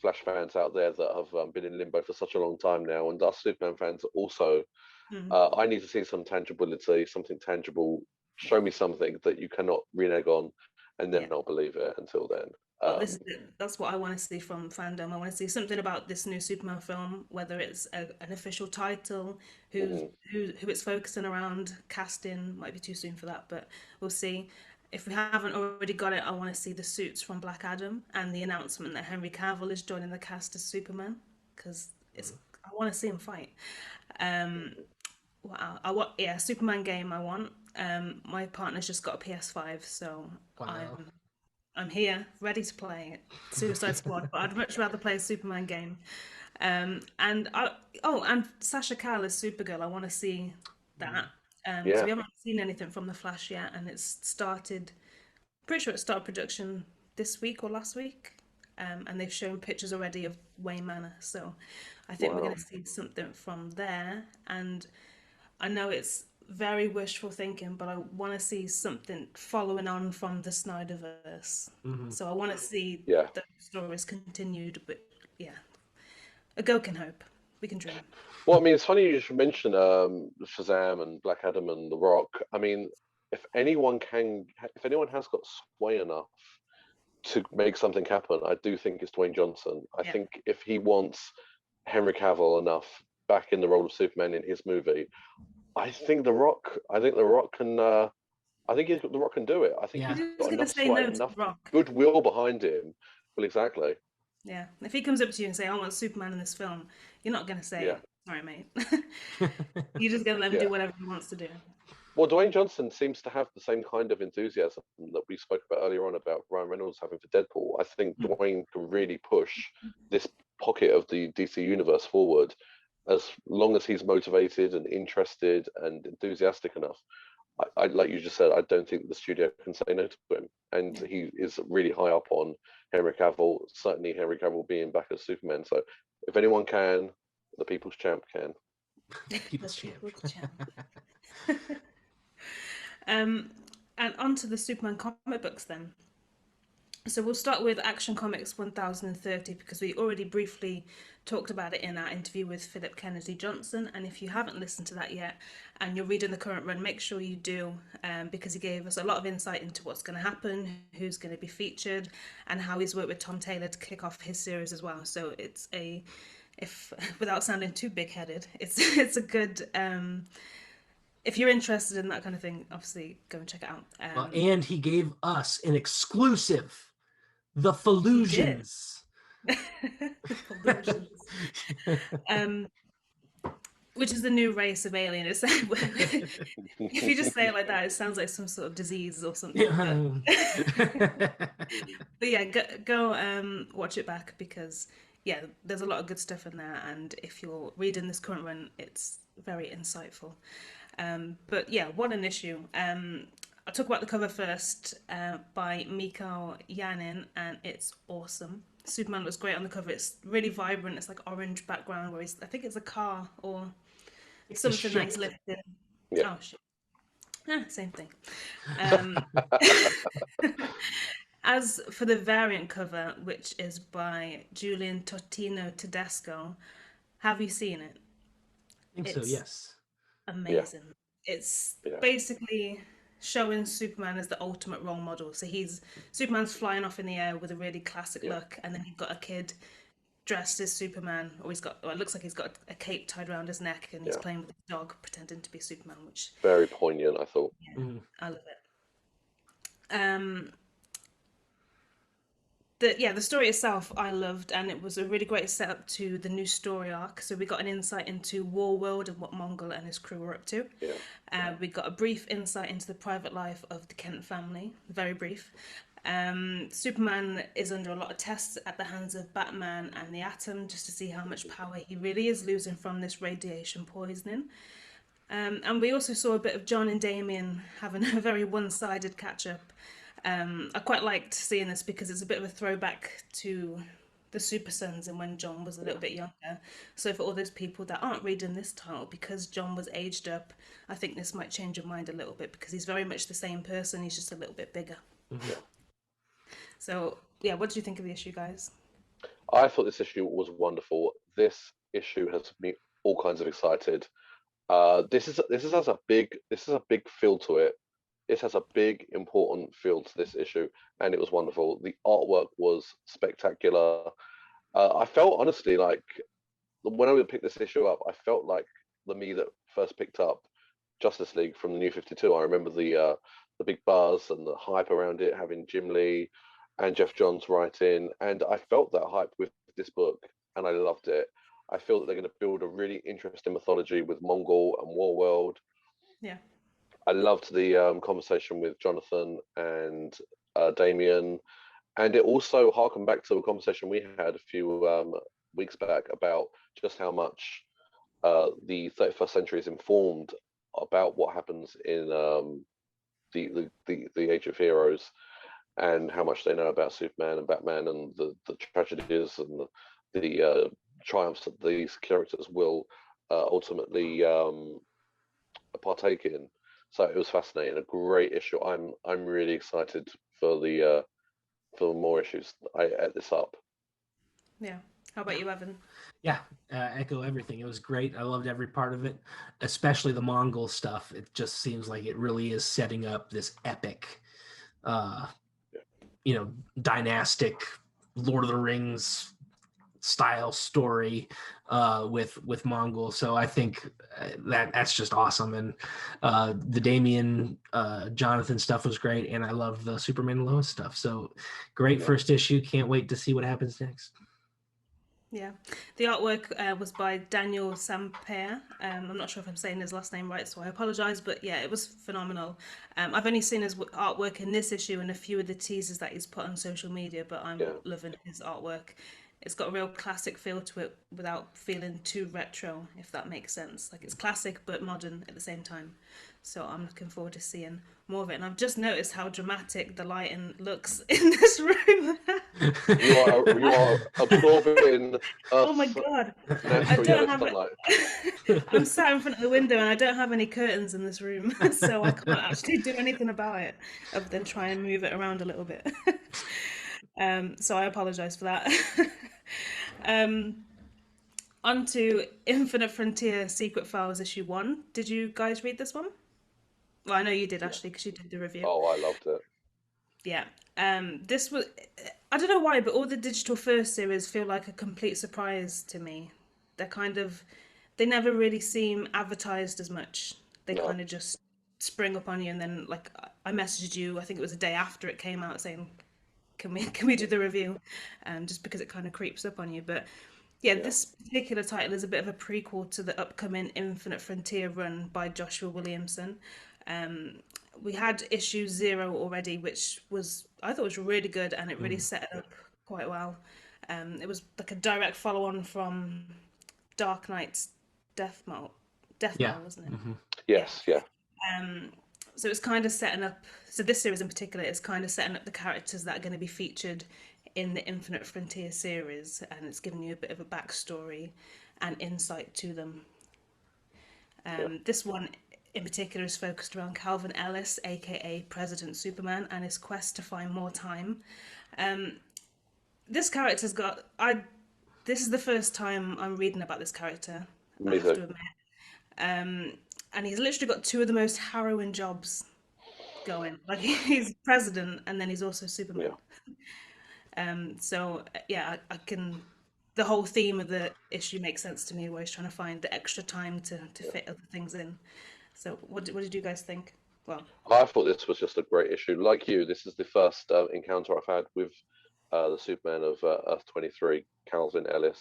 Flash fans out there that have been in limbo for such a long time now, and us Superman fans also. Mhm. I need to see some tangibility, something tangible. Show me something that you cannot renege on, and then Yeah. I'll believe it. Until then, Well, this is it. That's what I want to see from fandom. I want to see something about this new Superman film, whether it's an official title, mhm, who it's focusing around, casting. Might be too soon for that, but we'll see. If we haven't already got it, I want to see the suits from Black Adam and the announcement that Henry Cavill is joining the cast as Superman, because it's I want to see him fight. Um, wow, I want, yeah, Superman game. I want. My partner's just got a PS5, so Wow. I'm here, ready to play it. Suicide Squad, but I'd much rather play a Superman game. And and Sasha Calle is Supergirl. I want to see that because yeah, we haven't seen anything from the Flash yet, and it's started. Pretty sure it started production this week or last week, and they've shown pictures already of Wayne Manor. So I think we're going wow, to see something from there. And I know it's very wishful thinking, but I want to see something following on from the Snyderverse. Hmm. So I want to see Yeah. the stories continued, but yeah, a girl can hope. We can dream. Well, I mean, it's funny you should mention Shazam and Black Adam and The Rock. I mean, if anyone has got sway enough to make something happen, I do think it's Dwayne Johnson. I Yeah. think if he wants Henry Cavill enough back in the role of Superman in his movie, I think The Rock can. I think The Rock can do it. I think Yeah. he's Who's got gonna enough say sway, no to enough Rock? goodwill behind him. Well, exactly. Yeah. If he comes up to you and say, "I want Superman in this film," you're not gonna Yeah, say, "Sorry, mate." You're just gonna let him yeah. do whatever he wants to do. Well, Dwayne Johnson seems to have the same kind of enthusiasm that we spoke about earlier on about Ryan Reynolds having for Deadpool. I think Dwayne can really push this pocket of the DC universe forward as long as he's motivated and interested and enthusiastic enough. Like you just said, I don't think the studio can say no to him, and Yeah. he is really high up on Henry Cavill. Certainly, Henry Cavill being back as Superman. So, if anyone can, the People's Champ can. The People's champ. people's champ. Um, and onto the Superman comic books then. So we'll start with Action Comics 1030 because we already briefly talked about it in our interview with Philip Kennedy Johnson. And if you haven't listened to that yet and you're reading the current run, make sure you do, because he gave us a lot of insight into what's going to happen, who's going to be featured, and how he's worked with Tom Taylor to kick off his series as well. So it's a, if without sounding too big-headed, it's a good. If you're interested in that kind of thing, obviously go and check it out. Well, and he gave us an exclusive, the He did. Fallusions. The Pollutions. Which is the new race of alien. It's if you just say it like that, it sounds like some sort of disease or something. But yeah, go watch it back because yeah, there's a lot of good stuff in there, and if you're reading this current run, it's very insightful. But yeah, what an issue. I'll talk about the cover first, by Mikhail Yanin, and it's awesome. Superman looks great on the cover. It's really vibrant. It's like orange background where I think it's a car or something that he's lifting. Yeah. Oh shit. Same thing. Um, as for the variant cover, which is by Julian Totino Tedesco, have you seen it? I think so, It's yes. Yeah. amazing. It's Yeah. basically showing Superman as the ultimate role model. So Superman's flying off in the air with a really classic Yeah. look, and then you've got a kid dressed as Superman, or it looks like he's got a cape tied around his neck, and he's Yeah. playing with his dog, pretending to be Superman, which Very poignant, I thought. yeah, Mhm. I love it. The story itself I loved, and it was a really great setup to the new story arc. So we got an insight into War World and what Mongol and his crew were up to. Yeah. We got a brief insight into the private life of the Kent family, very brief. Superman is under a lot of tests at the hands of Batman and the Atom just to see how much power he really is losing from this radiation poisoning. And we also saw a bit of John and Damien having a very one-sided catch-up. I quite liked seeing this because it's a bit of a throwback to the Super Sons and when John was a little bit younger. So for all those people that aren't reading this title, because John was aged up, I think this might change your mind a little bit because he's very much the same person. He's just a little bit bigger. Mhm. Yeah. So yeah, what did you think of the issue, guys? I thought this issue was wonderful. This issue has me all kinds of excited. This is a big feel to it. This has a big important feel to this issue, and it was wonderful. The artwork was spectacular. I felt honestly like when I would pick this issue up, I felt like the me that first picked up Justice League from the New 52. I remember the big buzz and the hype around it, having Jim Lee and Jeff Johns writing, and I felt that hype with this book, and I loved it. I feel that they're going to build a really interesting mythology with Mongol and Warworld. Yeah. I loved the conversation with Jonathan and Damien, and it also harkened back to a conversation we had a few weeks back about just how much the 31st century is informed about what happens in the Age of Heroes and how much they know about Superman and Batman and the tragedies and triumphs that these characters will ultimately partake in. So it was fascinating, a great issue. I'm really excited for the more issues. I ate this up. Yeah. How about you, Evan? Yeah, echo everything. It was great. I loved every part of it, especially the Mongol stuff. It just seems like it really is setting up this epic, uh, dynastic Lord of the Rings style story with Mongol. So I think that's just awesome. And the Damian Jonathan stuff was great, and I love the Superman and Lois stuff. So great first issue. Can't wait to see what happens next. Yeah, the artwork was by Daniel Sampere. I'm not sure if I'm saying his last name right, so I apologize. But yeah, it was phenomenal. I've only seen his artwork in this issue and a few of the teasers that he's put on social media, but I'm loving his artwork. It's got a real classic feel to it without feeling too retro, if that makes sense. Like it's classic but modern at the same time. So I'm looking forward to seeing more of it. And I've just noticed how dramatic the lighting looks in this room. You are absorbing Oh my god! I natural don't yellow have sunlight. I'm sat in front of the window and I don't have any curtains in this room, so I can't actually do anything about it other than try and move it around a little bit. So I apologize for that. On to Infinite Frontier Secret Files issue 1. Did you guys read this one? Well, I know you did, Ashley, because you did the review. Oh, I loved it. Yeah. This was, I don't know why, but all the Digital First series feel like a complete surprise to me. They're kind of, they never really seem advertised as much. They No. kind of just spring up on you, and then like I messaged you, I think it was a day after it came out, saying, can we do the review? Just because it kind of creeps up on you. But yeah, this particular title is a bit of a prequel to the upcoming Infinite Frontier run by Joshua Williamson. We had issue 0 already, which was, I thought, was really good, and it really set it up quite well. It was like a direct follow-on from Dark Knight's Death Knell, wasn't it? Mm-hmm. Yes, yeah. So it's kind of setting up. So this series in particular is kind of setting up the characters that are going to be featured in the Infinite Frontier series, and it's giving you a bit of a backstory and insight to them. This one in particular is focused around Calvin Ellis, aka President Superman, and his quest to find more time. This character's got. This is the first time I'm reading about this character. I have to admit. And he's literally got two of the most harrowing jobs going. Like he's president, and then he's also Superman. So yeah, I can. The whole theme of the issue makes sense to me, where he's trying to find the extra time to fit other things in. So what did you guys think? Well, I thought this was just a great issue. Like you, this is the first encounter I've had with the Superman of Earth 23, Calvin Ellis.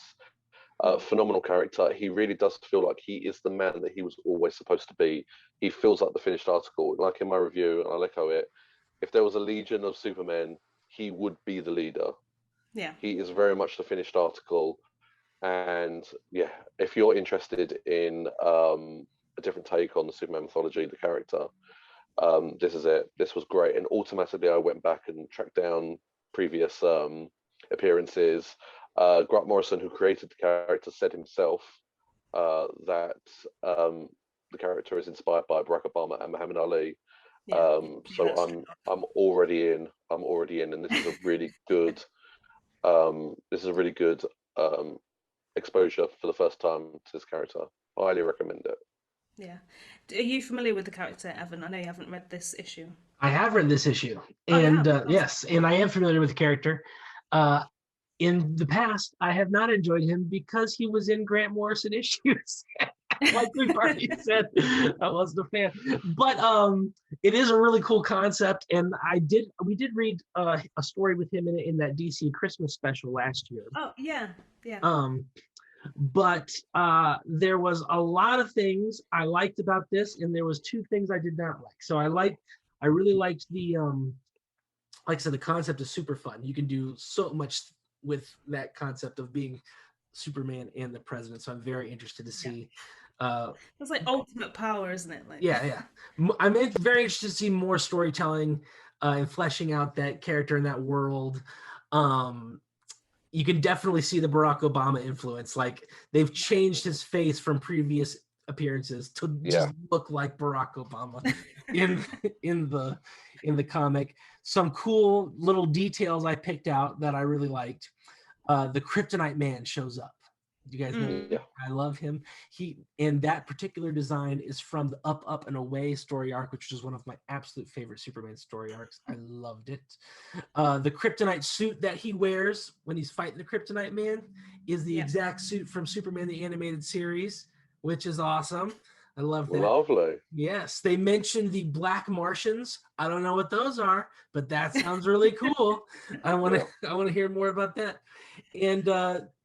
Phenomenal character. He really does feel like he is the man that he was always supposed to be. He feels like the finished article. Like in my review, and I'll echo it, if there was a legion of Supermen, he would be the leader. Yeah. He is very much the finished article. And yeah, if you're interested in a different take on the Superman mythology, the character, this is it. This was great. And automatically I went back and tracked down previous appearances. Grant Morrison, who created the character, said himself that the character is inspired by Barack Obama and Muhammad Ali. So I'm already in. And this is a really good. Exposure for the first time to this character. Highly recommend it. Yeah. Are you familiar with the character, Evan? I know you haven't read this issue. I have read this issue, and yes, and I am familiar with the character. In the past, I have not enjoyed him because he was in Grant Morrison issues. Like we've already said, I wasn't a fan. But it is a really cool concept, and we did read a story with him in that DC Christmas special last year. Oh yeah. But there was a lot of things I liked about this, and there was two things I did not like. So I really liked the like I said, the concept is super fun. You can do so much with that concept of being Superman and the president. So I'm very interested to see. It's like ultimate power, isn't it? Like... Yeah. I'm very interested to see more storytelling and fleshing out that character in that world. You can definitely see the Barack Obama influence. Like they've changed his face from previous appearances to just look like Barack Obama in in the comic. Some cool little details I picked out that I really liked. The Kryptonite Man shows up. You guys know I love him. And that particular design is from the Up, Up, and Away story arc, which is one of my absolute favorite Superman story arcs. I loved it. The Kryptonite suit that he wears when he's fighting the Kryptonite Man is the exact suit from Superman the Animated Series, which is awesome. I love that. Lovely. Yes, they mentioned the Black Martians. I don't know what those are, but that sounds really cool. I want to hear more about that. And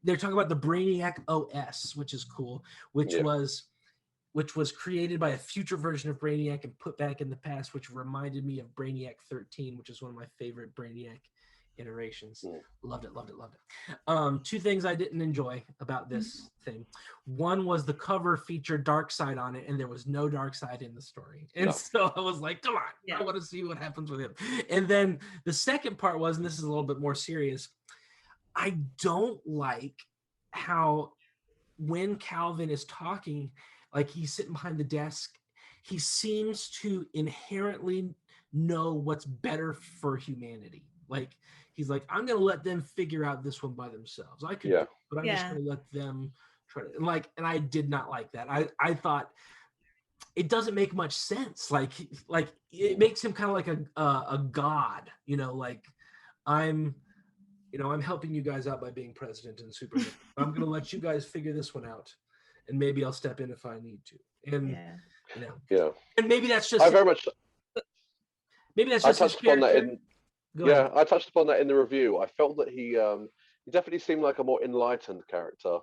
they're talking about the Brainiac OS, which is cool, which was created by a future version of Brainiac and put back in the past, which reminded me of Brainiac 13, which is one of my favorite Brainiac iterations. Loved it. Two things I didn't enjoy about this thing. One was the cover featured Darkseid on it, and there was no Darkseid in the story. And so I was like, come on, I want to see what happens with him. And then the second part was, and this is a little bit more serious, I don't like how when Calvin is talking, like he's sitting behind the desk, he seems to inherently know what's better for humanity. Like he's like, I'm gonna let them figure out this one by themselves. I could, but I'm just gonna let them try to and I did not like that. I thought it doesn't make much sense. Like it makes him kind of like a god, like I'm helping you guys out by being president and Superman. I'm gonna let you guys figure this one out, and maybe I'll step in if I need to. And and maybe that's just I very much. Maybe that's just I touched upon that I touched upon that in the review. I felt that he definitely seemed like a more enlightened character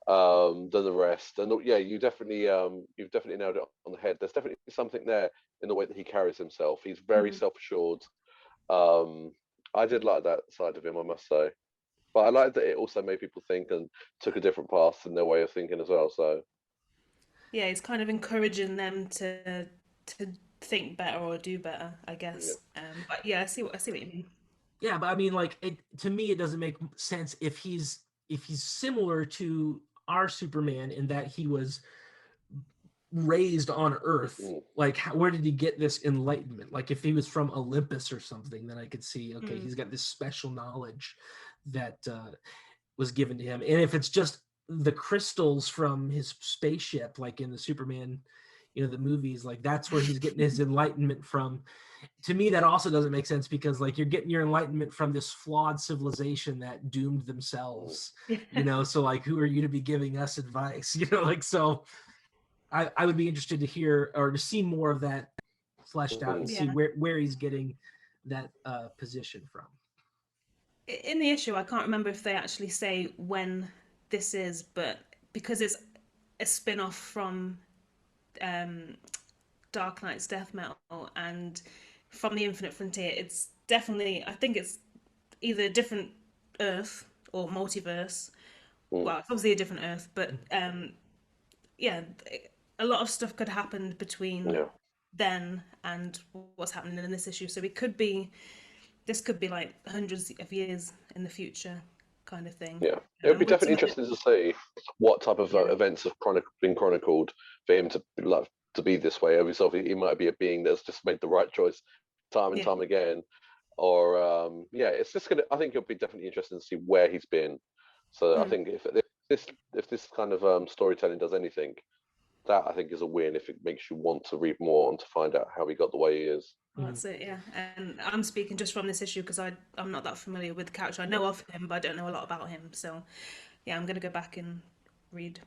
than the rest. And you've definitely nailed it on the head. There's definitely something there in the way that he carries himself. He's very self-assured. I did like that side of him, I must say. But I like that it also made people think and took a different path in their way of thinking as well. So yeah, he's kind of encouraging them to think better or do better, I guess. But I see what you mean. Yeah, but I mean, like, to me, it doesn't make sense if he's similar to our Superman in that he was raised on Earth. Like, where did he get this enlightenment? Like, if he was from Olympus or something, then I could see, okay, he's got this special knowledge that was given to him. And if it's just the crystals from his spaceship, like in the Superman, the movies, like that's where he's getting his enlightenment from. To me, that also doesn't make sense because like you're getting your enlightenment from this flawed civilization that doomed themselves, so like who are you to be giving us advice? So I would be interested to hear or to see more of that fleshed out and see where he's getting that position from. In the issue, I can't remember if they actually say when this is, but because it's a spin-off from Dark Knight's Death Metal and from the Infinite Frontier, it's definitely, I think it's either a different Earth or multiverse. Well, it's obviously a different Earth, but a lot of stuff could happen between then and what's happening in this issue. So this could be like hundreds of years in the future kind of thing. Yeah, it would be definitely interesting to see what type of events have been chronicled for him to be this way. Obviously, he might be a being that's just made the right choice time and time again. Or it's just gonna. I think it'll be definitely interesting to see where he's been. So I think if this kind of storytelling does anything, that I think is a win. If it makes you want to read more and to find out how he got the way he is. Well, that's it, yeah. And I'm speaking just from this issue because I'm not that familiar with the character. I know of him, but I don't know a lot about him. So, yeah, I'm going to go back and read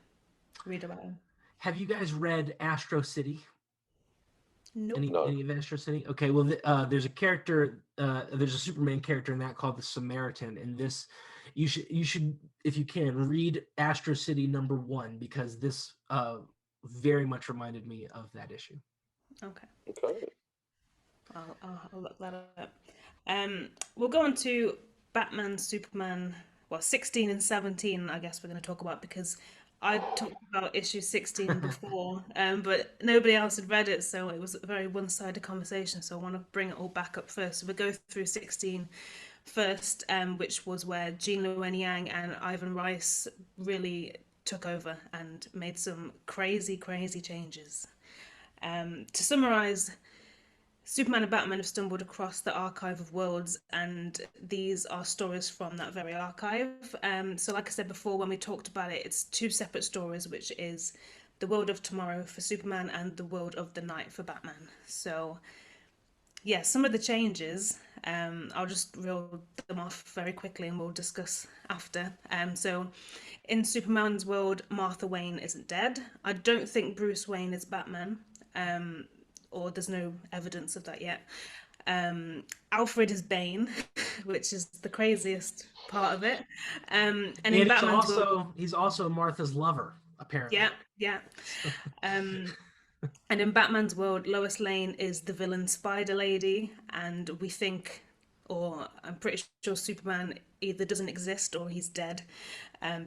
about him. Have you guys read Astro City? Nope. Any of Astro City? Okay, well, there's a character, there's a Superman character in that called the Samaritan. And this, you should, if you can, read Astro City #1 because this very much reminded me of that issue. Okay. Okay. I'll look that up. We'll go on to Batman, Superman, 16 and 17, I guess we're going to talk about because I talked about issue 16 before, but nobody else had read it, so it was a very one-sided conversation, so I want to bring it all back up first. So we'll go through 16 first, which was where Jean Luen Yang and Ivan Rice really took over and made some crazy, crazy changes. To summarize, Superman and Batman have stumbled across the archive of worlds, and these are stories from that very archive. So, like I said before, when we talked about it, it's two separate stories, which is the world of tomorrow for Superman and the world of the night for Batman. So, yeah, some of the changes, I'll just reel them off very quickly and we'll discuss after. So, in Superman's world, Martha Wayne isn't dead. I don't think Bruce Wayne is Batman, or there's no evidence of that yet. Alfred is Bane, which is the craziest part of it. And in Batman's world, he's also Martha's lover, apparently. yeah. And in Batman's world, Lois Lane is the villain Spider Lady, and we think, or I'm pretty sure Superman either doesn't exist or he's dead,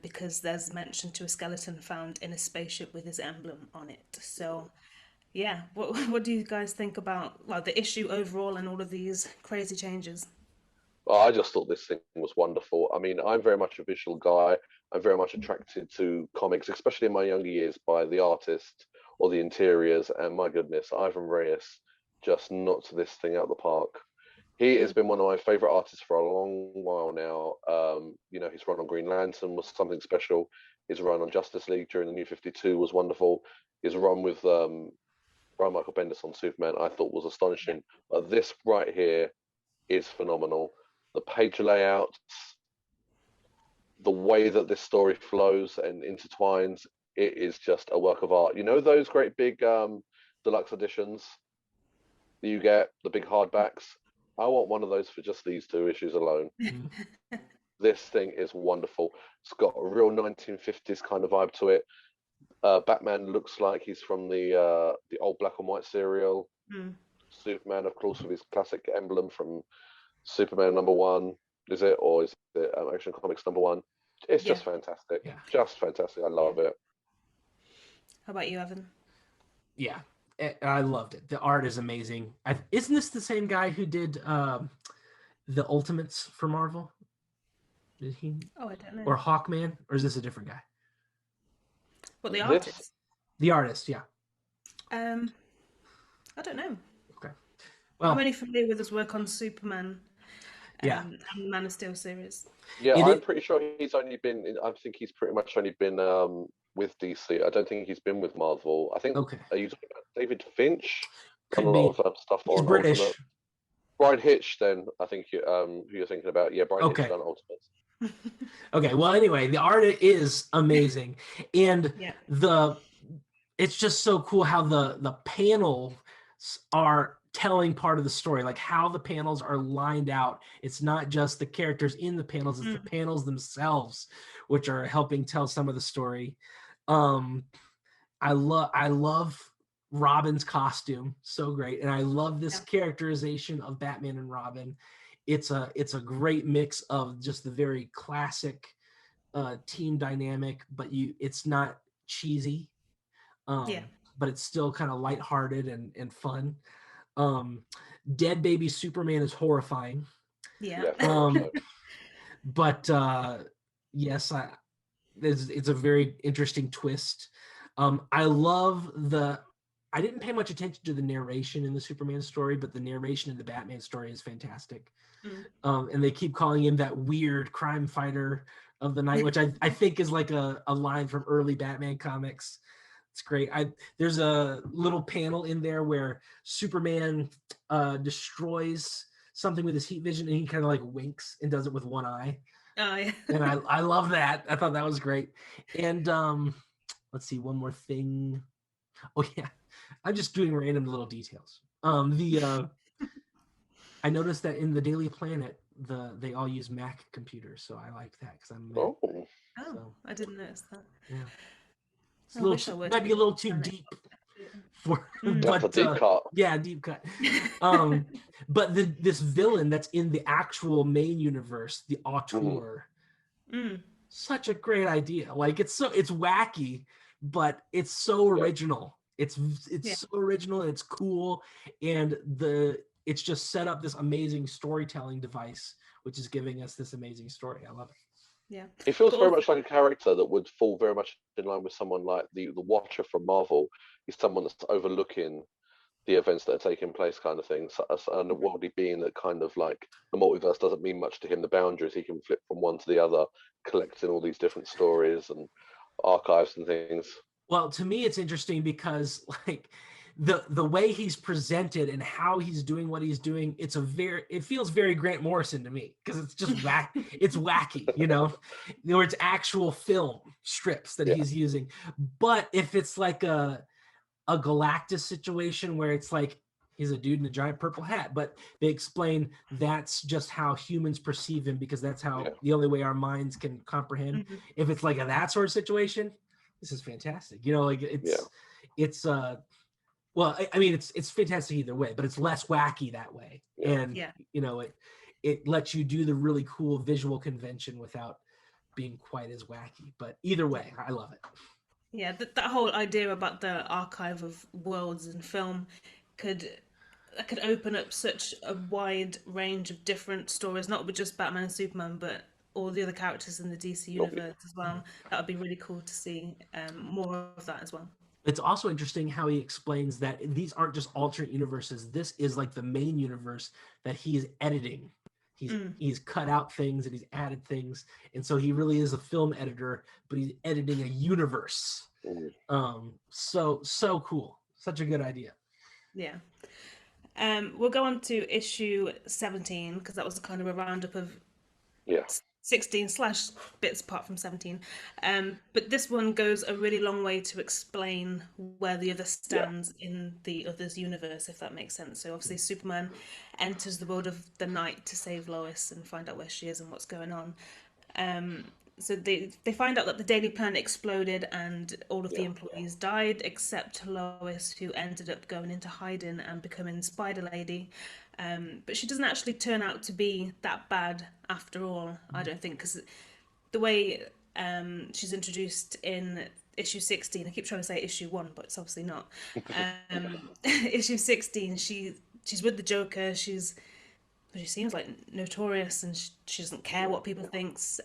because there's mention to a skeleton found in a spaceship with his emblem on it. So, yeah, what do you guys think about the issue overall and all of these crazy changes? Well, I just thought this thing was wonderful. I mean, I'm very much a visual guy. I'm very much attracted to comics, especially in my younger years, by the artist or the interiors. And my goodness, Ivan Reyes just knocked this thing out of the park. He has been one of my favorite artists for a long while now. His run on Green Lantern was something special. His run on Justice League during the New 52 was wonderful. His run with Brian Michael Bendis on Superman, I thought was astonishing. But this right here is phenomenal. The page layouts, the way that this story flows and intertwines, it is just a work of art. You know those great big deluxe editions that you get, the big hardbacks? I want one of those for just these two issues alone. This thing is wonderful. It's got a real 1950s kind of vibe to it. Batman looks like he's from the old black and white serial. Superman, of course, with his classic emblem from Superman #1, is it, or is it Action Comics #1? It's just fantastic. Yeah. Just fantastic. I love it. How about you, Evan? Yeah, I loved it. The art is amazing. Isn't this the same guy who did the Ultimates for Marvel? Did he? Oh, I don't know. Or Hawkman? Or is this a different guy? What, the artist? The artist, yeah. I don't know. Okay. Well, I'm only familiar with his work on Superman. And Man of Steel series. Yeah, I'm pretty sure he's only been. I think he's pretty much only been with DC. I don't think he's been with Marvel. I think. Okay. Are you talking about David Finch? Could a be. lot of stuff He's on British. Ultimate. Brian Hitch, then I think who you're thinking about. Yeah, Brian Hitch on Ultimate. Okay. Well, anyway, the art is amazing, and it's just so cool how the panels are telling part of the story, like how the panels are lined out. It's not just the characters in the panels, it's the panels themselves which are helping tell some of the story. I love Robin's costume, so great, and I love this characterization of Batman and Robin. It's a great mix of just the very classic team dynamic, but it's not cheesy, but it's still kind of lighthearted and fun. Dead baby Superman is horrifying. But yes, it's a very interesting twist. I love I didn't pay much attention to the narration in the Superman story, but the narration in the Batman story is fantastic. And they keep calling him that weird crime fighter of the night, which I think is like a line from early Batman comics. It's great. There's a little panel in there where Superman destroys something with his heat vision, and he kind of like winks and does it with one eye. Oh yeah. And I love that. I thought that was great. And let's see, one more thing. Oh yeah, I'm just doing random little details. I noticed that in the Daily Planet, they all use Mac computers, so I like that because I'm Mac. So, I didn't notice that. Yeah. It's might be a little too deep for That's a deep cut. Yeah, deep cut. But this villain that's in the actual main universe, the Auteur, such a great idea. Like it's wacky, but it's so original. It's so original and it's cool, and it's just set up this amazing storytelling device, which is giving us this amazing story. I love it. Yeah. He feels But very also, much like a character that would fall very much in line with someone like the Watcher from Marvel. He's someone that's overlooking the events that are taking place, kind of thing. So, as a worldly being that kind of like the multiverse doesn't mean much to him. The boundaries he can flip from one to the other, collecting all these different stories and archives and things. Well, to me, it's interesting because like the way he's presented and how he's doing what he's doing, it feels very Grant Morrison to me because it's just it's wacky, you know, where it's actual film strips that Yeah, he's using. But if it's like a Galactus situation where it's like he's a dude in a giant purple hat, but they explain that's just how humans perceive him because that's how yeah, the only way our minds can comprehend. Mhm. If it's like that sort of situation, this is fantastic. You know, like yeah, it's well, I mean it's fantastic either way, but it's less wacky that way. yeah. And Yeah. you know, it lets you do the really cool visual convention without being quite as wacky. But either way, I love it. Yeah, that whole idea about the archive of worlds in film could that could open up such a wide range of different stories, not with just Batman and Superman, but all the other characters in the DC It'll be- universe as well. That would be really cool to see more of that as well. It's also interesting how he explains that these aren't just alternate universes. This is like the main universe that he's editing. Mm, He's cut out things and he's added things, and so he really is a film editor, but he's editing a universe. mm, So cool. Such a good idea. yeah. We'll go on to issue 17 because that was kind of a roundup of yeah, 16 slash bits apart from 17. But this one goes a really long way to explain where the other yeah. stands in the other's universe, if that makes sense. So obviously Superman enters the world of the night to save Lois and find out where she is and what's going on. Um, so they find out that the Daily Planet exploded and all of the Yeah. employees died except Lois, who ended up going into hiding and becoming Spider Lady. But she doesn't actually turn out to be that bad after all, I don't think, because the way she's introduced in issue 16, I keep trying to say issue 1, but it's obviously not. Issue 16, she's with the Joker, she seems like notorious and she doesn't care what people thinks,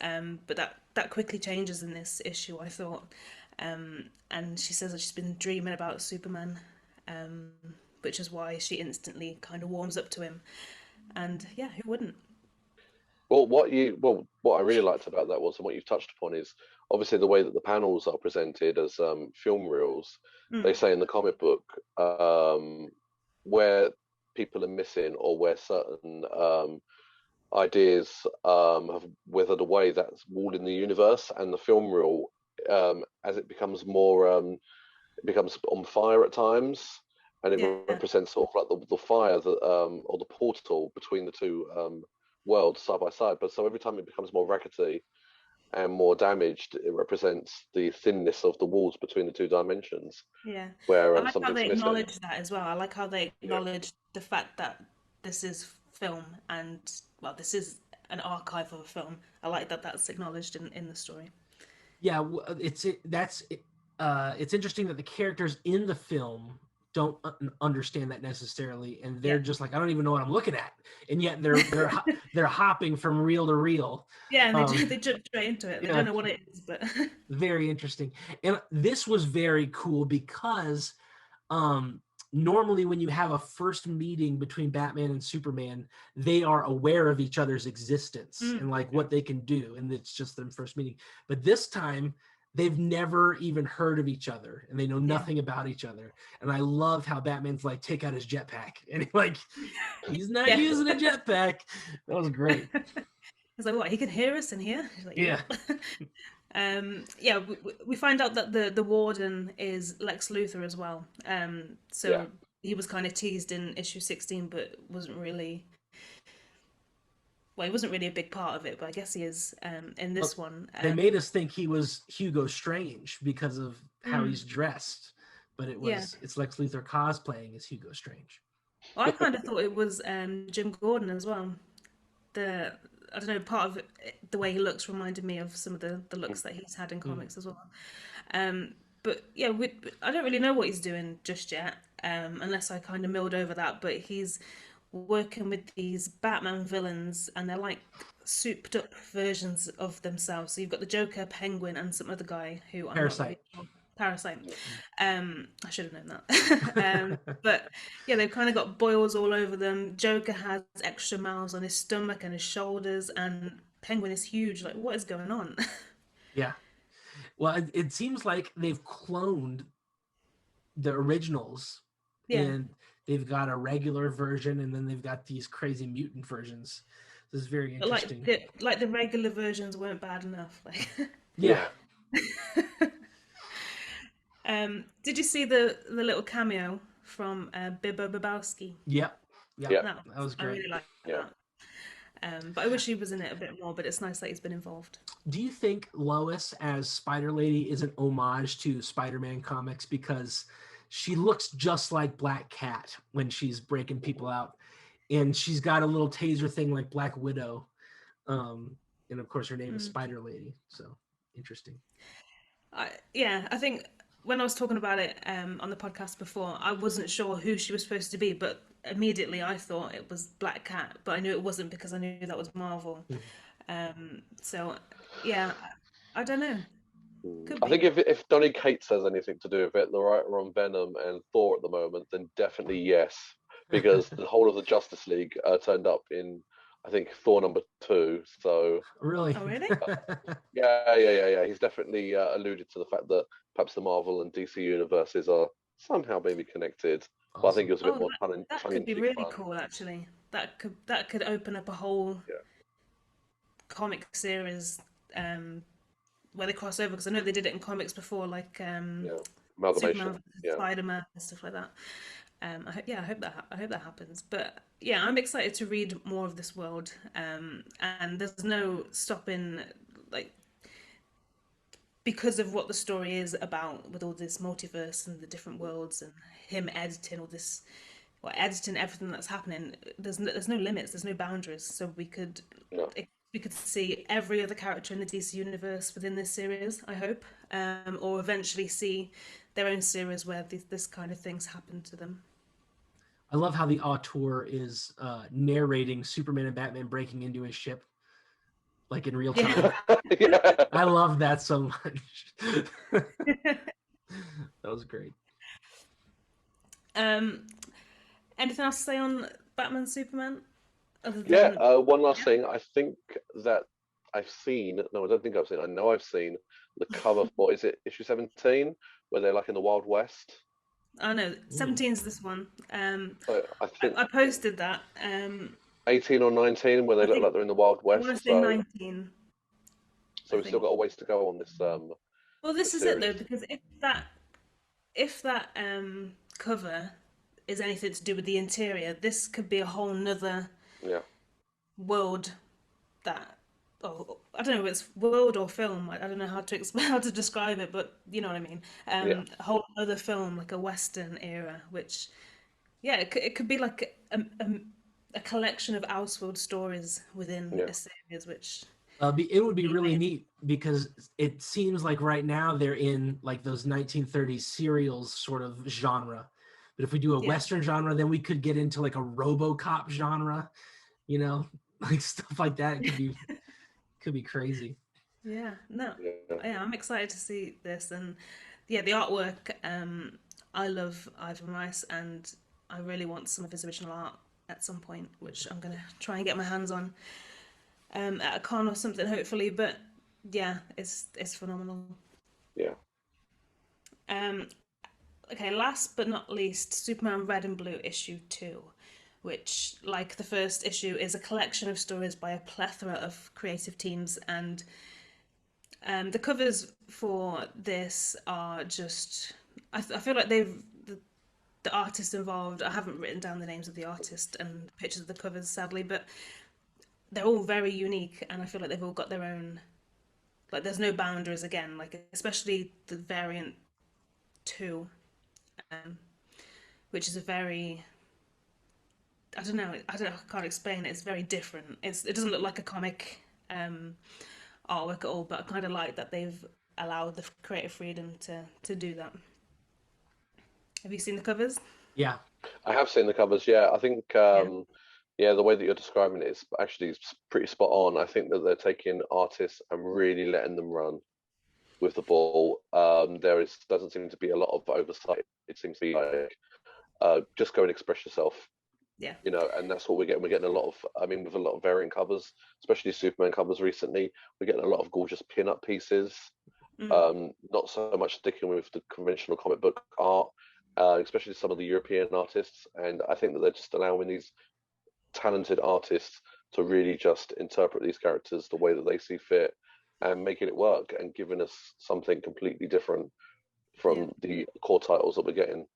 but that quickly changes in this issue, I thought. And she says that she's been dreaming about Superman, um, which is why she instantly kind of warms up to him. And yeah, who wouldn't? What I really liked about that was, and what you've touched upon is obviously the way that the panels are presented as film reels. They Mm, say in the comic book where people are missing or where certain ideas have withered away. That's walled in the universe, and the film reel, as it becomes more, it becomes on fire at times, and it yeah, represents sort of like the fire that or the portal between the two worlds side by side. But so every time it becomes more rackety and more damaged, it represents the thinness of the walls between the two dimensions yeah. where I like how something's they missing. acknowledge that as well. I like how they Yeah, acknowledge the fact that this is film and, well, this is an archive of a film. I like that that's acknowledged in the story. Yeah, it's interesting that the characters in the film don't understand that necessarily, and they're Yeah. just like, I don't even know what I'm looking at, and yet they're hopping from reel to reel. Yeah, and Um, they jump straight into it. They yeah, don't know what it is, but very interesting. And this was very cool because um, normally when you have a first meeting between Batman and Superman, they are aware of each other's existence and mm, like yeah, what they can do, and it's just their first meeting. But this time, they've never even heard of each other, and they know yeah, nothing about each other. And I love how Batman's like, take out his jetpack, and like, he's not yeah. using a jetpack. That was great. He's like, what? He can hear us in here. He's like, Yeah. yep. Yeah, we find out that the warden is Lex Luthor as well. yeah. So he was kind of teased in issue 16, but wasn't really. Well, he wasn't really a big part of it, but I guess he is in Well, this one. they made us think he was Hugo Strange because of how Mm, he's dressed, but yeah. it's Lex Luthor cosplaying as Hugo Strange. Well, I kind of thought it was Jim Gordon as well. The I don't know, part of the way he looks reminded me of some of the looks that he's had in Mm. comics as well. But yeah, I don't really know what he's doing just yet, unless I kind of milled over that. But he's working with these Batman villains, and they're like souped up versions of themselves. So you've got the Joker, Penguin, and some other guy who I'm not really Parasite. sure. Parasite. I should have known that. But yeah, they've kind of got boils all over them. Joker has extra mouths on his stomach and his shoulders, and Penguin is huge. Like, what is going on? Yeah. Well, it seems like they've cloned the originals, Yeah, and they've got a regular version, and then they've got these crazy mutant versions. This is very but interesting. like the regular versions weren't bad enough. Like, Yeah. did you see the little cameo from Bibbo Babowski? Yep. Yep. Yeah. No, That was I great. really like Yeah. that. But I wish he was in it a bit more. But it's nice that he's been involved. Do you think Lois as Spider Lady is an homage to Spider-Man comics because she looks just like Black Cat when she's breaking people out, and she's got a little taser thing like Black Widow, and of course her name is Spider Lady. So interesting. Yeah, I think when I was talking about it on the podcast before, I wasn't sure who she was supposed to be, but immediately I thought it was Black Cat, but I knew it wasn't because I knew that was Marvel. So yeah, I don't know. Could I think be. if Donny Cates has anything to do with it, the writer on Venom and Thor at the moment, then definitely yes, because the whole of the Justice League turned up in, I think, Thor #2. So Really? Oh, really? yeah. He's definitely alluded to the fact that perhaps the Marvel and DC universes are somehow maybe connected. But I think Awesome. it was a bit Oh, more that tongue could in be cheek really fun. cool, actually. That could open up a whole Yeah, comic series where they cross over because I know they did it in comics before, like yeah, amalgamation. Superman, Yeah. Spider-Man, and stuff like that. I hope that happens. But yeah, I'm excited to read more of this world. And there's no stopping, like, because of what the story is about with all this multiverse and the different worlds and him editing all this, well, editing everything that's happening. There's no limits. There's no boundaries. So No. we could see every other character in the DC universe within this series. I hope, or eventually see their own series where this kind of things happen to them. I love how the auteur is narrating Superman and Batman breaking into his ship, like in real time. Yeah. I love that so much. That was great. Um, anything else to say on Batman Superman other Yeah, than one last yeah? thing. I think that I've seen, no, I don't think I've seen, I know I've seen the cover for, is it issue 17, where they're like in the Wild West? Oh no, Ooh. 17's this one. So I think I posted that. 18 or 19, where they I look think like they're in the Wild I want West. to say 19. So I we've still think. got a ways to go on Well, this this is it series. though, because if that cover is anything to do with the interior, this could be a whole nother Yeah, world that. Oh, I don't know if it's world or film. I don't know how to how to describe it, but you know what I mean. yeah, A whole other film, like a Western era, which yeah, it could be like a collection of Elseworld stories within yeah, a series, which It would would be be really amazing. neat because it seems like right now they're in like those 1930s serials sort of genre. But if we do a Yeah, Western genre, then we could get into like a RoboCop genre, you know, like stuff like that. It could be crazy. yeah, no, yeah. yeah, I'm excited to see this, and yeah, the artwork. I love Ivan Rice, and I really want some of his original art at some point, which I'm gonna try and get my hands on at a con or something, hopefully. But yeah, it's phenomenal. Yeah. Um, okay, last but not least, Superman Red and Blue issue 2, which, like the first issue, is a collection of stories by a plethora of creative teams. And the covers for this are just. I feel like the artists involved. I haven't written down the names of the artist and pictures of the covers, sadly, but they're all very unique, and I feel like they've all got their own. Like, there's no boundaries again. Like, especially the variant 2, um, which is a very I don't know. I can't explain it. It's very different. It doesn't look like a comic artwork at all. But I kind of like that they've allowed the creative freedom to do that. Have you seen the covers? Yeah. I have seen the covers. Yeah, I think Yeah. Yeah, the way that you're describing it is actually pretty spot on. I think that they're taking artists and really letting them run with the ball. There is doesn't seem to be a lot of oversight. It seems to be like just go and express yourself, Yeah. and that's what we're getting. We're getting a lot of, I mean, with a lot of variant covers, especially Superman covers recently. We're getting a lot of gorgeous pin-up pieces. Mm. Not so much sticking with the conventional comic book art, especially some of the European artists. And I think that they're just allowing these talented artists to really just interpret these characters the way that they see fit and making it work and giving us something completely different Yeah. from the core titles that we're getting,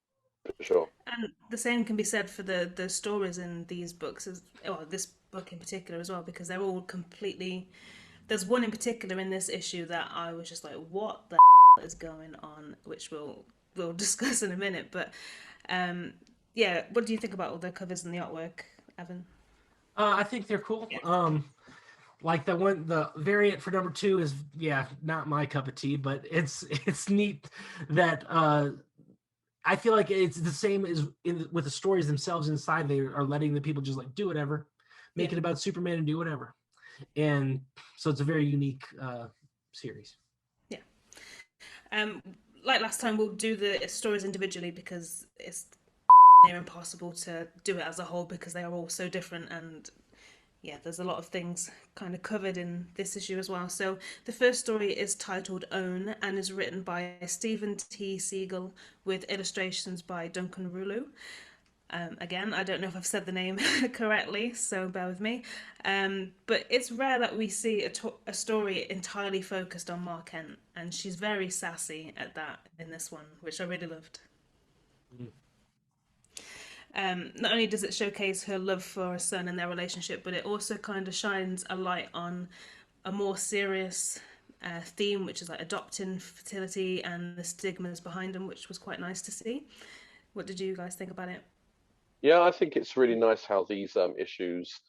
for sure. And the same can be said for the stories in these books, as well, this book in particular as well, because they're all completely. There's one in particular in this issue that I was just like, "What the is going on?" Which we'll discuss in a minute. But yeah, what do you think about all the covers and the artwork, Evan? I think they're cool. Like the variant for number 2 is, yeah, not my cup of tea, but it's neat that I feel like it's the same as with the stories themselves inside. They are letting the people just like do whatever, make Yeah. it about Superman and do whatever, and so it's a very unique series. Yeah. Um, like last time, we'll do the stories individually because it's near impossible to do it as a whole because they are all so different, and yeah, there's a lot of things kind of covered in this issue as well. So the first story is titled Own and is written by Stephen T. Siegel with illustrations by Duncan Rouleau. Again, I don't know if I've said the name correctly, so bear with me. But it's rare that we see a story entirely focused on Ma Kent, and she's very sassy at that in this one, which I really loved. Mm. Not only does it showcase her love for her son and their relationship, but it also kind of shines a light on a more serious theme, which is like adopting fertility and the stigmas behind them, which was quite nice to see. What did you guys think about it? Yeah, I think it's really nice how these issues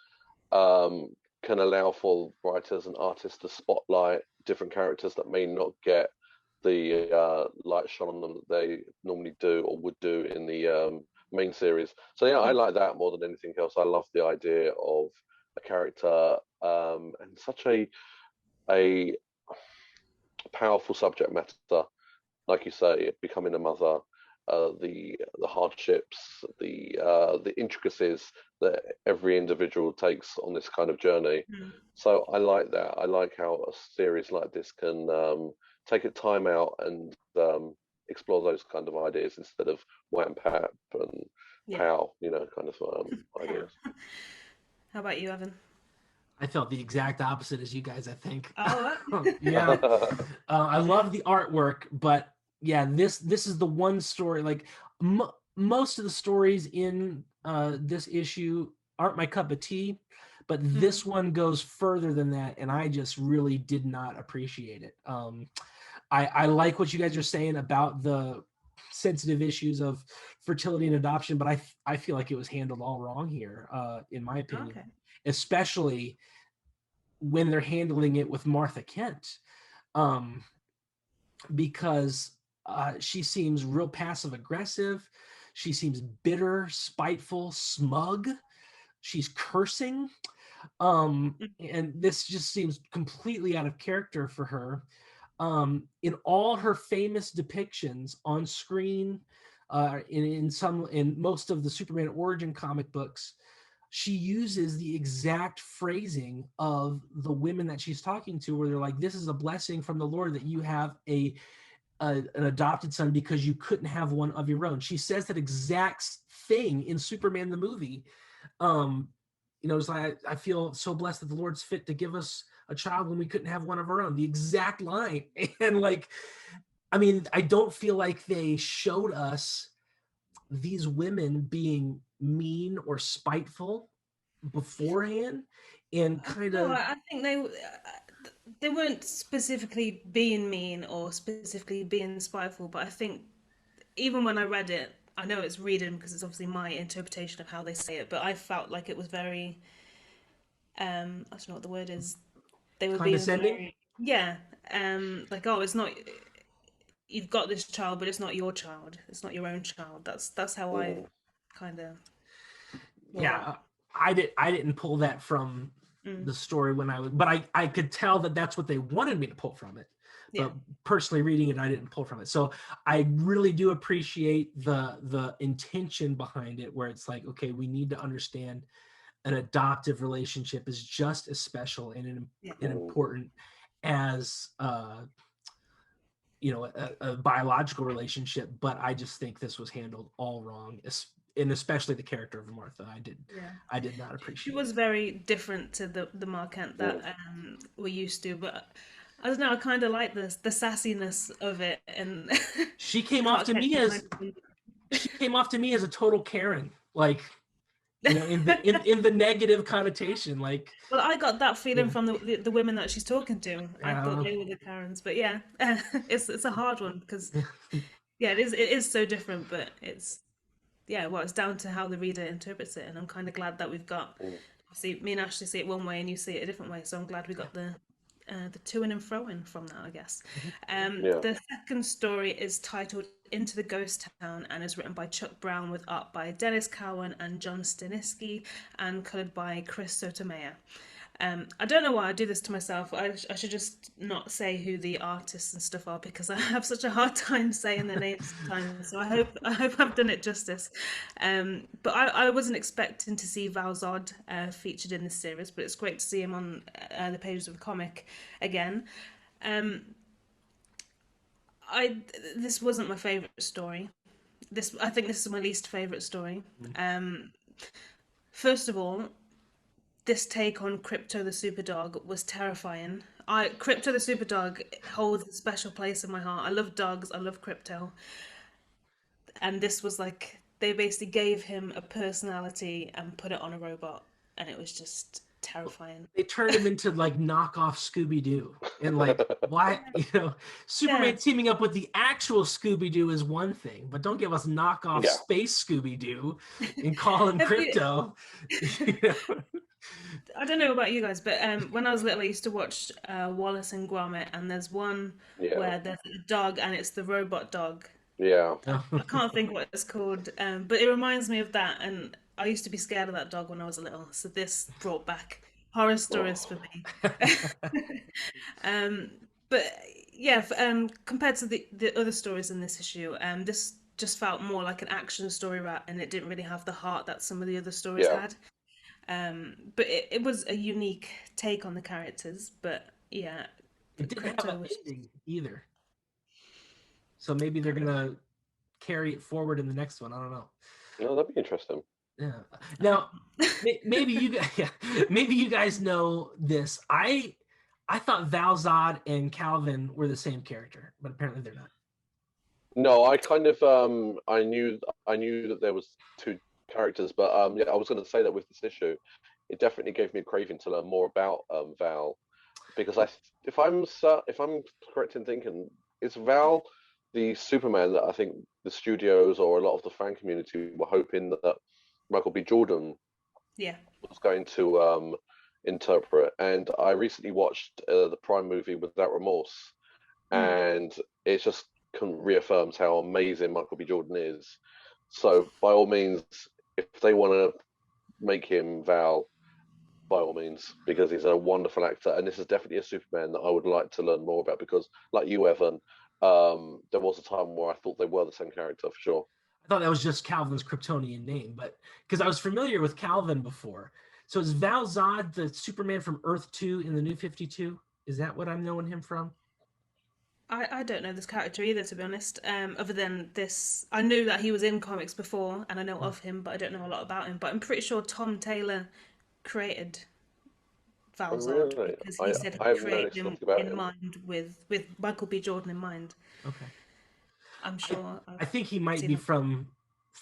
um, can allow for writers and artists to spotlight different characters that may not get the light shone on them that they normally do or would do in the main series. So yeah, I Mm. like that more than anything else. I love the idea of a character and such a powerful subject matter, like you say, becoming a mother, the hardships, the intricacies that every individual takes on this kind of journey. Mm. So I like that. I like how a series like this can take a time out and explore those kind of ideas instead of wham pap and Yeah. pow, kind of ideas. How about you, Evan? I felt the exact opposite as you guys, I think. Oh, Yeah, I love the artwork, but yeah, this is the one story. Like most of the stories in this issue aren't my cup of tea, but mm. this one goes further than that, and I just really did not appreciate it. I like what you guys are saying about the sensitive issues of fertility and adoption, but I feel like it was handled all wrong here, in my opinion, Okay. especially when they're handling it with Martha Kent, um, because she seems real passive aggressive. She seems bitter, spiteful, smug. She's cursing. And this just seems completely out of character for her. In all her famous depictions on screen, in most of the Superman origin comic books, she uses the exact phrasing of the women that she's talking to, where they're like, "This is a blessing from the Lord that you have an adopted son because you couldn't have one of your own." She says that exact thing in Superman the movie. Um, it's like, I feel so blessed that the Lord's fit to give us a child when we couldn't have one of our own. The exact line. And like, I mean, I don't feel like they showed us these women being mean or spiteful beforehand, and kind No, of I think they weren't specifically being mean or specifically being spiteful, but I think even when I read it, I know it's reading because it's obviously my interpretation of how they say it, but I felt like it was very I don't know what the word is. They were being condescending. very, yeah, like, oh, it's not, you've got this child, but it's not your child. It's not your own child. That's how I Mm. kind of saw it. Yeah, I didn't pull that from the story when I was, but I could tell that that's what they wanted me to pull from it. But personally reading it, I didn't pull from it. So I really do appreciate the intention behind it, where it's like, okay, we need to understand an adoptive relationship is just as special and important as a biological relationship. But I just think this was handled all wrong, and especially the character of Martha. I did not appreciate. She was very different to the Mark Kent that we're used to, but I don't know. I kind of like the sassiness of it, and she came off to me as a total Karen, like, in the negative connotation, like. Well, I got that feeling from the women that she's talking to. I thought they were the Karens, but yeah, it's a hard one because it is so different, but it's down to how the reader interprets it, and I'm kind of glad that we've got. See, me and Ashley see it one way, and you see it a different way, so I'm glad we got the to-in and fro-in from that, I guess. The second story is titled Into the Ghost Town and is written by Chuck Brown with art by Dennis Cowan and John Staniski and coloured by Chris Sotomayor. I don't know why I do this to myself. I should just not say who the artists and stuff are because I have such a hard time saying their names sometimes. So I hope I've done it justice. But I wasn't expecting to see Val Zod featured in this series, but it's great to see him on the pages of the comic again. This wasn't my favourite story. I think this is my least favourite story. First of all, this take on Krypto the Superdog was terrifying. Krypto the Superdog holds a special place in my heart. I love dogs. I love Krypto. And this was like, they basically gave him a personality and put it on a robot. And it was just terrifying. They turned him into like knockoff Scooby-Doo. And like, why, Superman teaming up with the actual Scooby-Doo is one thing, but don't give us knockoff space Scooby-Doo and call him Krypto. I don't know about you guys, but when I was little, I used to watch Wallace and Gromit, and there's one where there's a dog, and it's the robot dog. Yeah. I can't think what it's called, but it reminds me of that, and I used to be scared of that dog when I was little, so this brought back horror stories for me. But yeah, compared to the other stories in this issue, this just felt more like an action story, and it didn't really have the heart that some of the other stories had. But it was a unique take on the characters, but yeah. It didn't have an ending either. So maybe they're gonna carry it forward in the next one. I don't know. No, that'd be interesting. Yeah. Now, maybe you guys know this. I thought Val Zod and Calvin were the same character, but apparently they're not. No, I kind of I knew that there was two characters, but I was going to say that with this issue, it definitely gave me a craving to learn more about Val, because if I'm correct in thinking, is Val the Superman that I think the studios or a lot of the fan community were hoping that Michael B. Jordan was going to interpret? And I recently watched the Prime movie Without Remorse, and it just reaffirms how amazing Michael B. Jordan is. So by all means, if they want to make him Val, by all means, because he's a wonderful actor, and this is definitely a Superman that I would like to learn more about, because like you, Evan, there was a time where I thought they were the same character for sure. I thought that was just Calvin's Kryptonian name, but because I was familiar with Calvin before. So is Val Zod the Superman from Earth 2 in the New 52? Is that what I'm knowing him from? I don't know this character either, to be honest. Other than this, I knew that he was in comics before, and I know of him, but I don't know a lot about him. But I'm pretty sure Tom Taylor created Val Zod because he said he created him in mind with Michael B. Jordan in mind. Okay. I'm sure. I think he might be from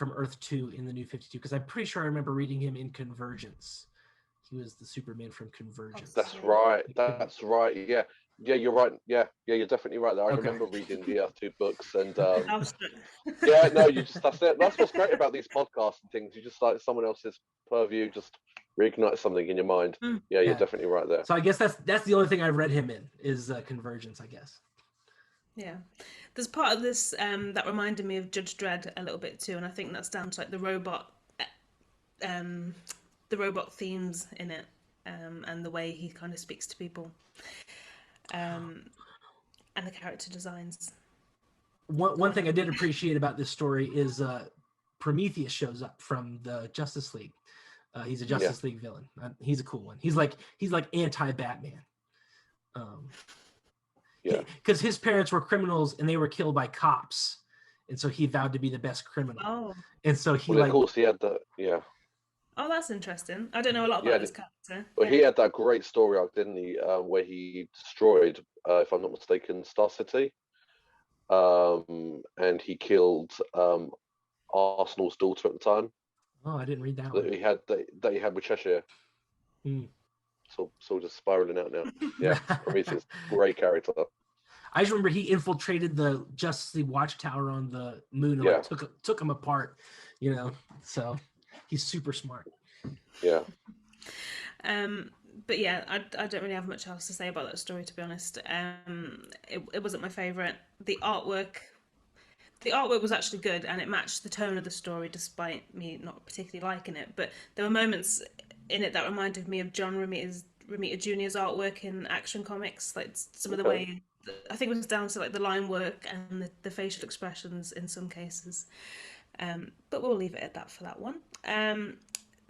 Earth 2 in the New 52, because I'm pretty sure I remember reading him in Convergence. He was the Superman from Convergence. That's right. That's right. Yeah. Yeah, you're right. Yeah, you're definitely right there. I remember reading the Earth 2 books, and that's it. That's what's great about these podcasts and things. You just like someone else's purview, just reignite something in your mind. Yeah, you're definitely right there. So I guess that's the only thing I've read him in is Convergence, I guess. Yeah, there's part of this that reminded me of Judge Dredd a little bit too, and I think that's down to like the robot the robot themes in it, and the way he kind of speaks to people, and the character designs. One thing I did appreciate about this story is Prometheus shows up from the Justice League. He's a Justice League villain. He's a cool one. He's like anti-Batman. Because his parents were criminals and they were killed by cops, and so he vowed to be the best criminal. Oh, and so he of course he had that. Yeah. Oh, that's interesting. I don't know a lot about this character. Well, he had that great story arc, didn't he? Where he destroyed, if I'm not mistaken, Star City, and he killed Arsenal's daughter at the time. Oh, I didn't read that. That he had with Cheshire. So just spiraling out now. Yeah, Prometheus, great character. I just remember he infiltrated the Justice League watchtower on the moon and like, took him apart. So he's super smart. Yeah. But yeah, I don't really have much else to say about that story, to be honest. It wasn't my favorite. The artwork was actually good, and it matched the tone of the story, despite me not particularly liking it. But there were moments in it that reminded me of John Romita Jr.'s artwork in Action Comics, like some of the way. I think it was down to like the line work and the facial expressions in some cases. But we'll leave it at that for that one.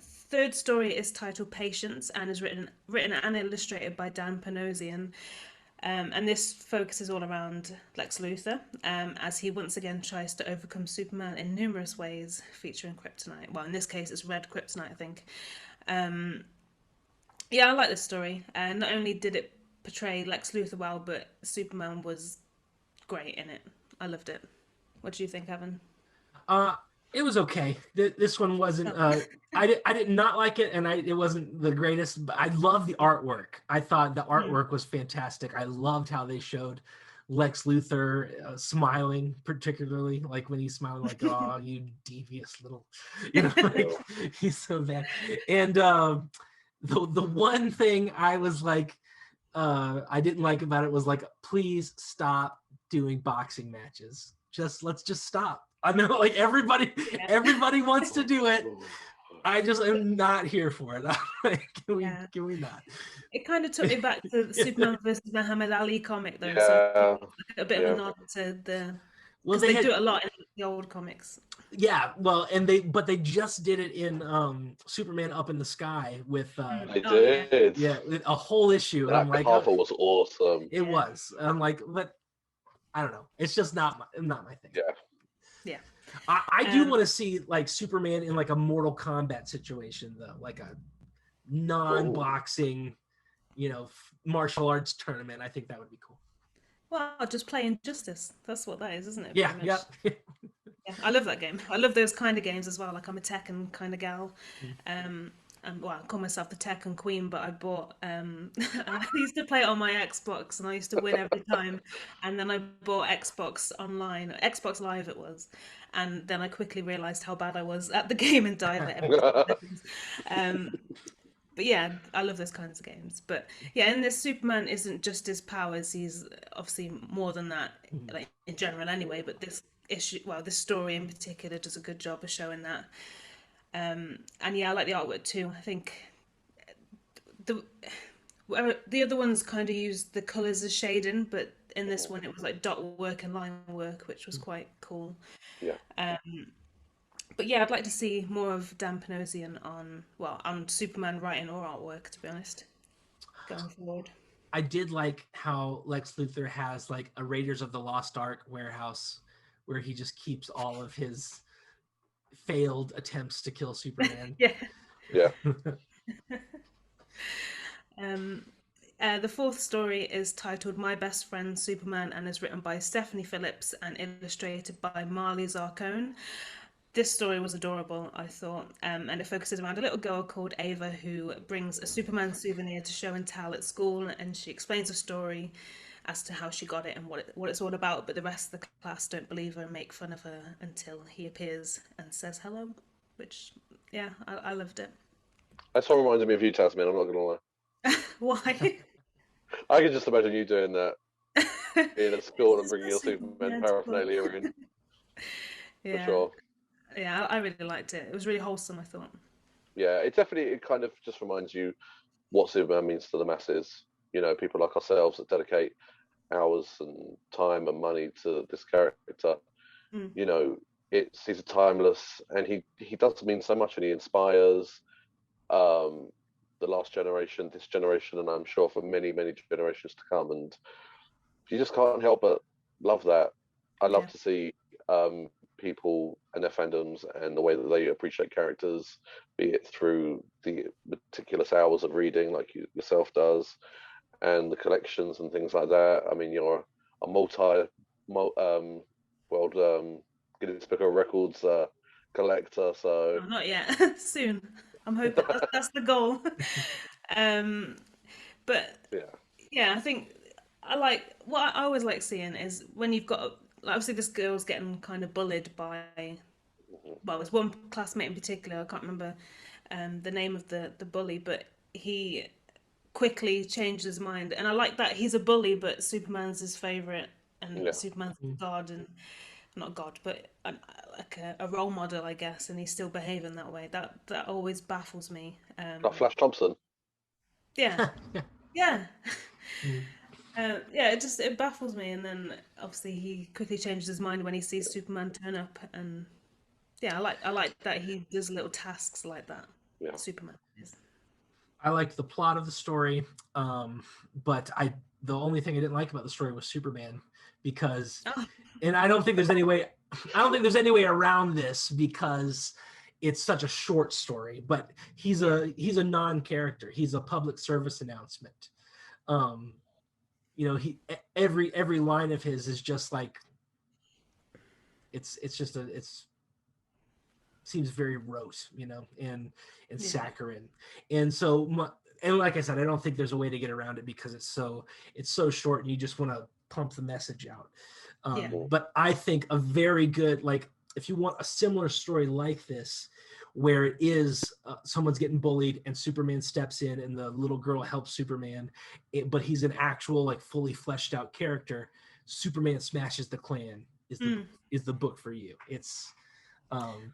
Third story is titled Patience and is written and illustrated by Dan Panosian. And this focuses all around Lex Luthor, as he once again tries to overcome Superman in numerous ways, featuring kryptonite. Well, in this case, it's red kryptonite, I think. I like this story. Not only did it portray Lex Luthor well, but Superman was great in it. I loved it. What do you think, Evan? It was okay. This one wasn't. I did not like it, and it wasn't the greatest. But I love the artwork. I thought the artwork was fantastic. I loved how they showed Lex Luthor smiling, particularly like when he's smiling, like, "Oh, you devious little," like, he's so bad. And the one thing I was like, I didn't like about it was like, please stop doing boxing matches. Let's just stop. I know, like everybody wants to do it. I just am not here for it. Like, can we not? It kind of took me back to the Superman versus Muhammad Ali comic, though. So a bit of a nod to the. Because they do it a lot in the old comics. Yeah, well, and they just did it in Superman Up in the Sky with. They did. Yeah, a whole issue. That cover was awesome. It was. I'm like, but I don't know. It's just not my thing. Yeah. Yeah. I do want to see like Superman in like a Mortal Kombat situation, though, like a non-boxing, martial arts tournament. I think that would be cool. Well, just play Injustice. That's what that is, isn't it? Yeah. Yeah, I love that game. I love those kind of games as well. Like, I'm a Tekken kind of gal. Well, I call myself the Tekken Queen, but I bought. I used to play it on my Xbox, and I used to win every time. And then I bought Xbox Online, Xbox Live it was, and then I quickly realised how bad I was at the game and died at every But yeah, I love those kinds of games. But yeah, in this, Superman isn't just his powers; he's obviously more than that, like in general, anyway. But this this story in particular does a good job of showing that. And yeah, I like the artwork too. I think the other ones kind of used the colours as shading, but in this one it was like dot work and line work, which was quite cool. Yeah. But yeah, I'd like to see more of Dan Panosian on Superman writing or artwork, to be honest, going forward. I did like how Lex Luthor has like a Raiders of the Lost Ark warehouse where he just keeps all of his failed attempts to kill Superman. Yeah. The fourth story is titled My Best Friend Superman and is written by Stephanie Phillips and illustrated by Marley Zarcone. This story was adorable, I thought, and it focuses around a little girl called Ava who brings a Superman souvenir to show and tell at school, and she explains the story as to how she got it and what it's all about, but the rest of the class don't believe her and make fun of her until he appears and says hello, which, yeah, I loved it. That song reminded me of you, Tasman, I'm not going to lie. Why? I can just imagine you doing that. Being at school and bringing your Superman paraphernalia in. Yeah. For sure. Yeah, I really liked it. It was really wholesome, I thought. Yeah, it kind of just reminds you what Superman means to the masses. You know, people like ourselves that dedicate hours and time and money to this character. Mm. You know, he's timeless, and he does mean so much, and he inspires um, the last generation, this generation, and I'm sure for many many generations to come. And you just can't help but love that. I love Yeah. to see people and their fandoms and the way that they appreciate characters, be it through the meticulous hours of reading, like yourself does, and the collections and things like that. I mean, you're a world Guinness Book of Records collector, so Oh, not yet. Soon. I'm hoping that's the goal. um, but yeah, yeah, I think I like what I always like seeing is when you've got like, obviously this girl's getting kind of bullied by, well, there's one classmate in particular. I can't remember the name of the bully, but he quickly changed his mind, and I like that he's a bully, but Superman's his favorite, and yeah. Superman's God, and not God, but like a role model, I guess, and he's still behaving that way. That always baffles me. Like Flash Thompson. Yeah, yeah. Mm. Yeah, it baffles me, and then obviously he quickly changes his mind when he sees Superman turn up, and yeah, I like that he does little tasks like that. Yeah. Superman is. I liked the plot of the story, but the only thing I didn't like about the story was Superman, because, Oh, and I don't think there's any way, I don't think there's any way around this because it's such a short story. But he's a non-character. He's a public service announcement. Um, every line of his is just like it's just it's seems very rote, and yeah, saccharine. And so, and like I said, I don't think there's a way to get around it because it's so short, and you just want to pump the message out. yeah, But I think a very good, like, if you want a similar story like this, where it is someone's getting bullied and Superman steps in and the little girl helps Superman, but he's an actual, like, fully fleshed out character. Superman smashes the Klan is the book for you. It's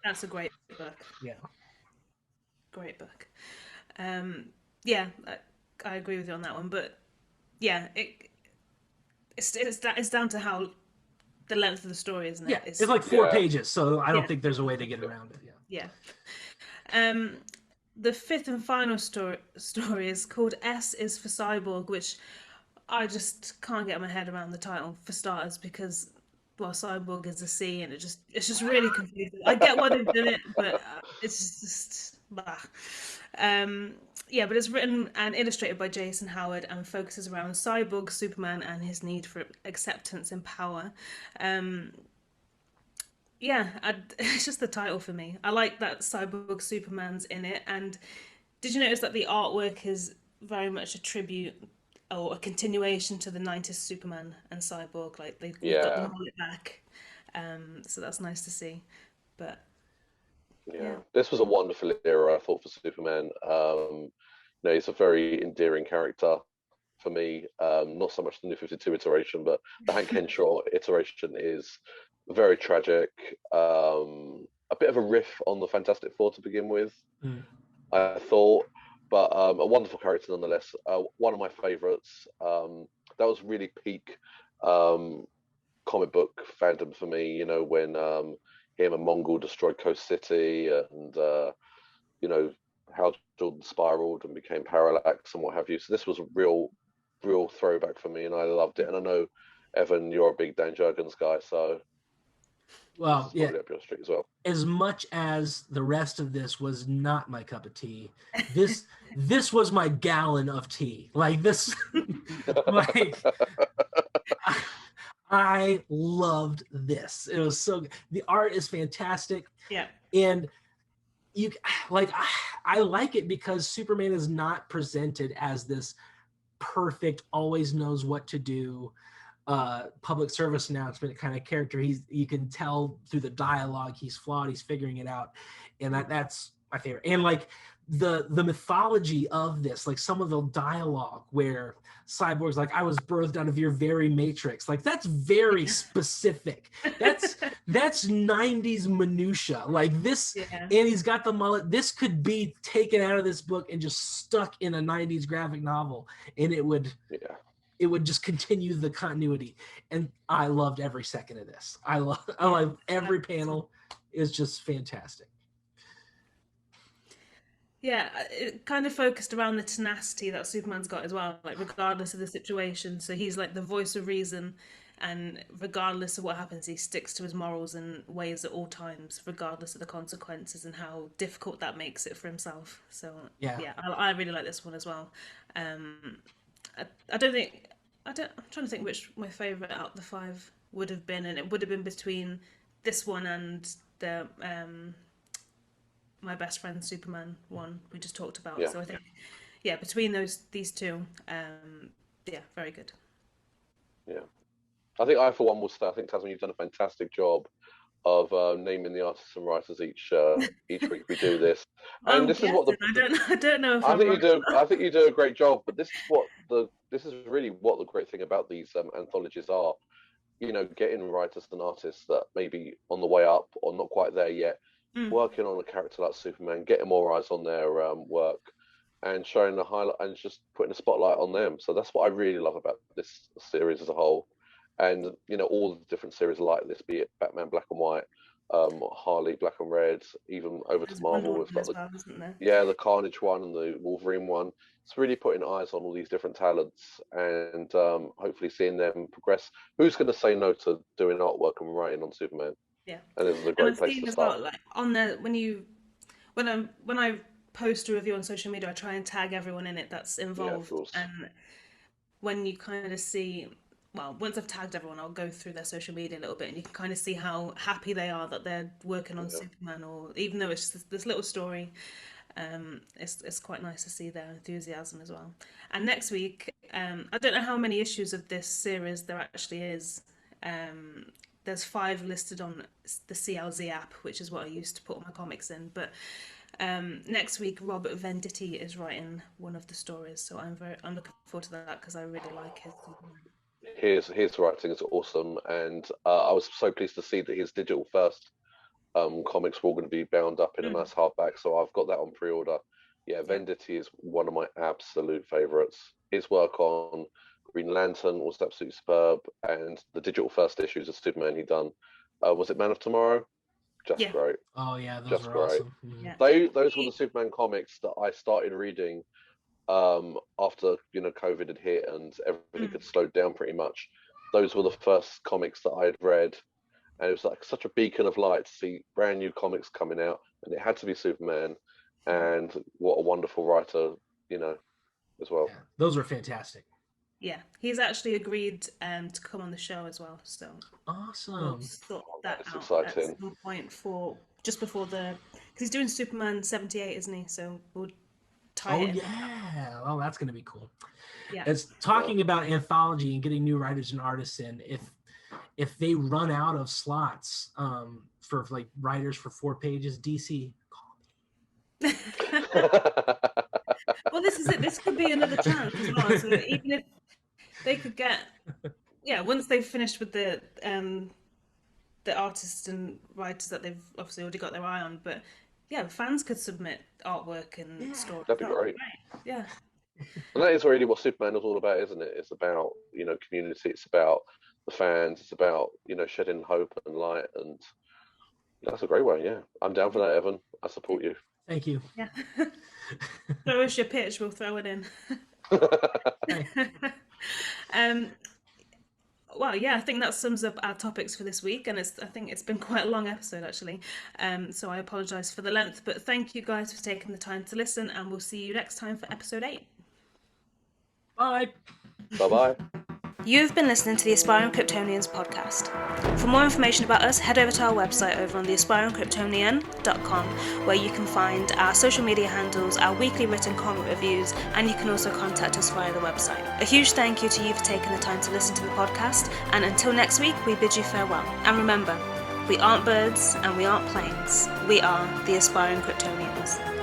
that's a great book. yeah. Great book. Um, yeah, I agree with you on that one. But yeah, it's down to how the length of the story, isn't it? Yeah, it's like 4 pages, so I don't Yeah. think there's a way to get around it. Yeah. yeah. The fifth and final story is called S is for Cyborg, which I just can't get my head around the title for starters because, well, Cyborg is a C, and it's just really confusing. I get why they've done it, but it's just blah. Yeah, but it's written and illustrated by Jason Howard and focuses around Cyborg, Superman, and his need for acceptance and power. Yeah, it's just the title for me. I like that Cyborg Superman's in it. And did you notice that the artwork is very much a tribute or a continuation to the 90s Superman and Cyborg? Like they've got the Yeah, mullet back. So that's nice to see. But yeah. yeah, This was a wonderful era, I thought, for Superman. He's a very endearing character for me. Not so much the New 52 iteration, but the Hank Henshaw iteration is very tragic. A bit of a riff on the Fantastic Four to begin with, Mm. I thought, but a wonderful character nonetheless. One of my favourites. That was really peak um, comic book fandom for me. You know, when him and Mongol destroyed Coast City, and how Jordan spiraled and became Parallax and what have you. So this was a real throwback for me, and I loved it. And I know, Evan, you're a big Dan Jurgens guy, so this Well, is yeah. probably up your street as well. As much as the rest of this was not my cup of tea, this was my gallon of tea. Like this, like I loved this. It was so good. The art is fantastic, yeah, and you like I like it because Superman is not presented as this perfect, always knows what to do, public service announcement kind of character. You can tell through the dialogue he's flawed, he's figuring it out, and that's my favorite. And like the mythology of this, like some of the dialogue where Cyborg's like, I was birthed out of your very matrix. Like, that's very specific. That's 90s minutia. Like this, Yeah. and he's got the mullet. This could be taken out of this book and just stuck in a 90s graphic novel, and it would just continue the continuity. And I loved every second of this. I love every panel is just fantastic. Yeah, it kind of focused around the tenacity that Superman's got as well, like regardless of the situation. So he's like the voice of reason, and regardless of what happens, he sticks to his morals and ways at all times, regardless of the consequences and how difficult that makes it for himself. So yeah, I really like this one as well. I don't think I'm trying to think which my favorite out of the 5 would have been, and it would have been between this one and the My Best Friend Superman one we just talked about. So I think, between these two, very good. Yeah, I think I for one will say, I think Tasman, you've done a fantastic job of naming the artists and writers each week we do this. And this is what I don't know if I think you do a great job. But this is really what the great thing about these anthologies are. You know, getting writers and artists that maybe on the way up or not quite there yet, working on a character like Superman, getting more eyes on their work, and showing the highlight and just putting a spotlight on them. So that's what I really love about this series as a whole. And you know, all the different series like this, be it Batman Black and White, Harley Black and Red, even over to Marvel, we've got the Carnage one and the Wolverine one. It's really putting eyes on all these different talents and hopefully seeing them progress. Who's going to say no to doing artwork and writing on Superman? Yeah, and this is a great place to start. Like on the when I post a review on social media, I try and tag everyone in it that's involved, and when you kind of see. Well, once I've tagged everyone, I'll go through their social media a little bit, and you can kind of see how happy they are that they're working on Superman, or even though it's just this little story, it's quite nice to see their enthusiasm as well. And next week, I don't know how many issues of this series there actually is. There's 5 listed on the CLZ app, which is what I used to put all my comics in. But next week, Robert Venditti is writing one of the stories, so I'm looking forward to that because I really like his. His writing is awesome, and I was so pleased to see that his digital first comics were all going to be bound up in a nice hardback. So I've got that on pre-order. Yeah, Venditti is one of my absolute favourites. His work on Green Lantern was absolutely superb, and the digital first issues of Superman he done, was it Man of Tomorrow? Just great. Oh yeah, those just were great. Awesome. Yeah. Those were the Superman comics that I started reading after COVID had hit and everything had slowed down pretty much. Those were the first comics that I had read, and it was like such a beacon of light to see brand new comics coming out, and it had to be Superman, and what a wonderful writer, as well. Yeah, those were fantastic. Yeah, he's actually agreed to come on the show as well. So awesome. We'll sort that out exciting. At some point just before because he's doing Superman 78, isn't he? So we'll tie it. Yeah. Oh, that's going to be cool. Yeah. It's talking about anthology and getting new writers and artists in. If they run out of slots for like writers for 4 pages, DC, call me. Well, this is it. This could be another chance as well. So even if they could get, once they've finished with the artists and writers that they've obviously already got their eye on, but fans could submit artwork and stories. That'd be great. Yeah. And that is really what Superman is all about, isn't it? It's about, community. It's about the fans. It's about, shedding hope and light. And that's a great way. Yeah. I'm down for that, Evan. I support you. Thank you. Yeah. Throw us your pitch. We'll throw it in. Well, I think that sums up our topics for this week, and I think it's been quite a long episode actually. So I apologise for the length, but thank you guys for taking the time to listen, and we'll see you next time for episode 8. Bye. Bye-bye. You've been listening to the Aspiring Kryptonians podcast. For more information about us, head over to our website over on theaspiringkryptonian.com, where you can find our social media handles, our weekly written comic reviews, and you can also contact us via the website. A huge thank you to you for taking the time to listen to the podcast, and until next week, we bid you farewell. And remember, we aren't birds and we aren't planes. We are the Aspiring Kryptonians.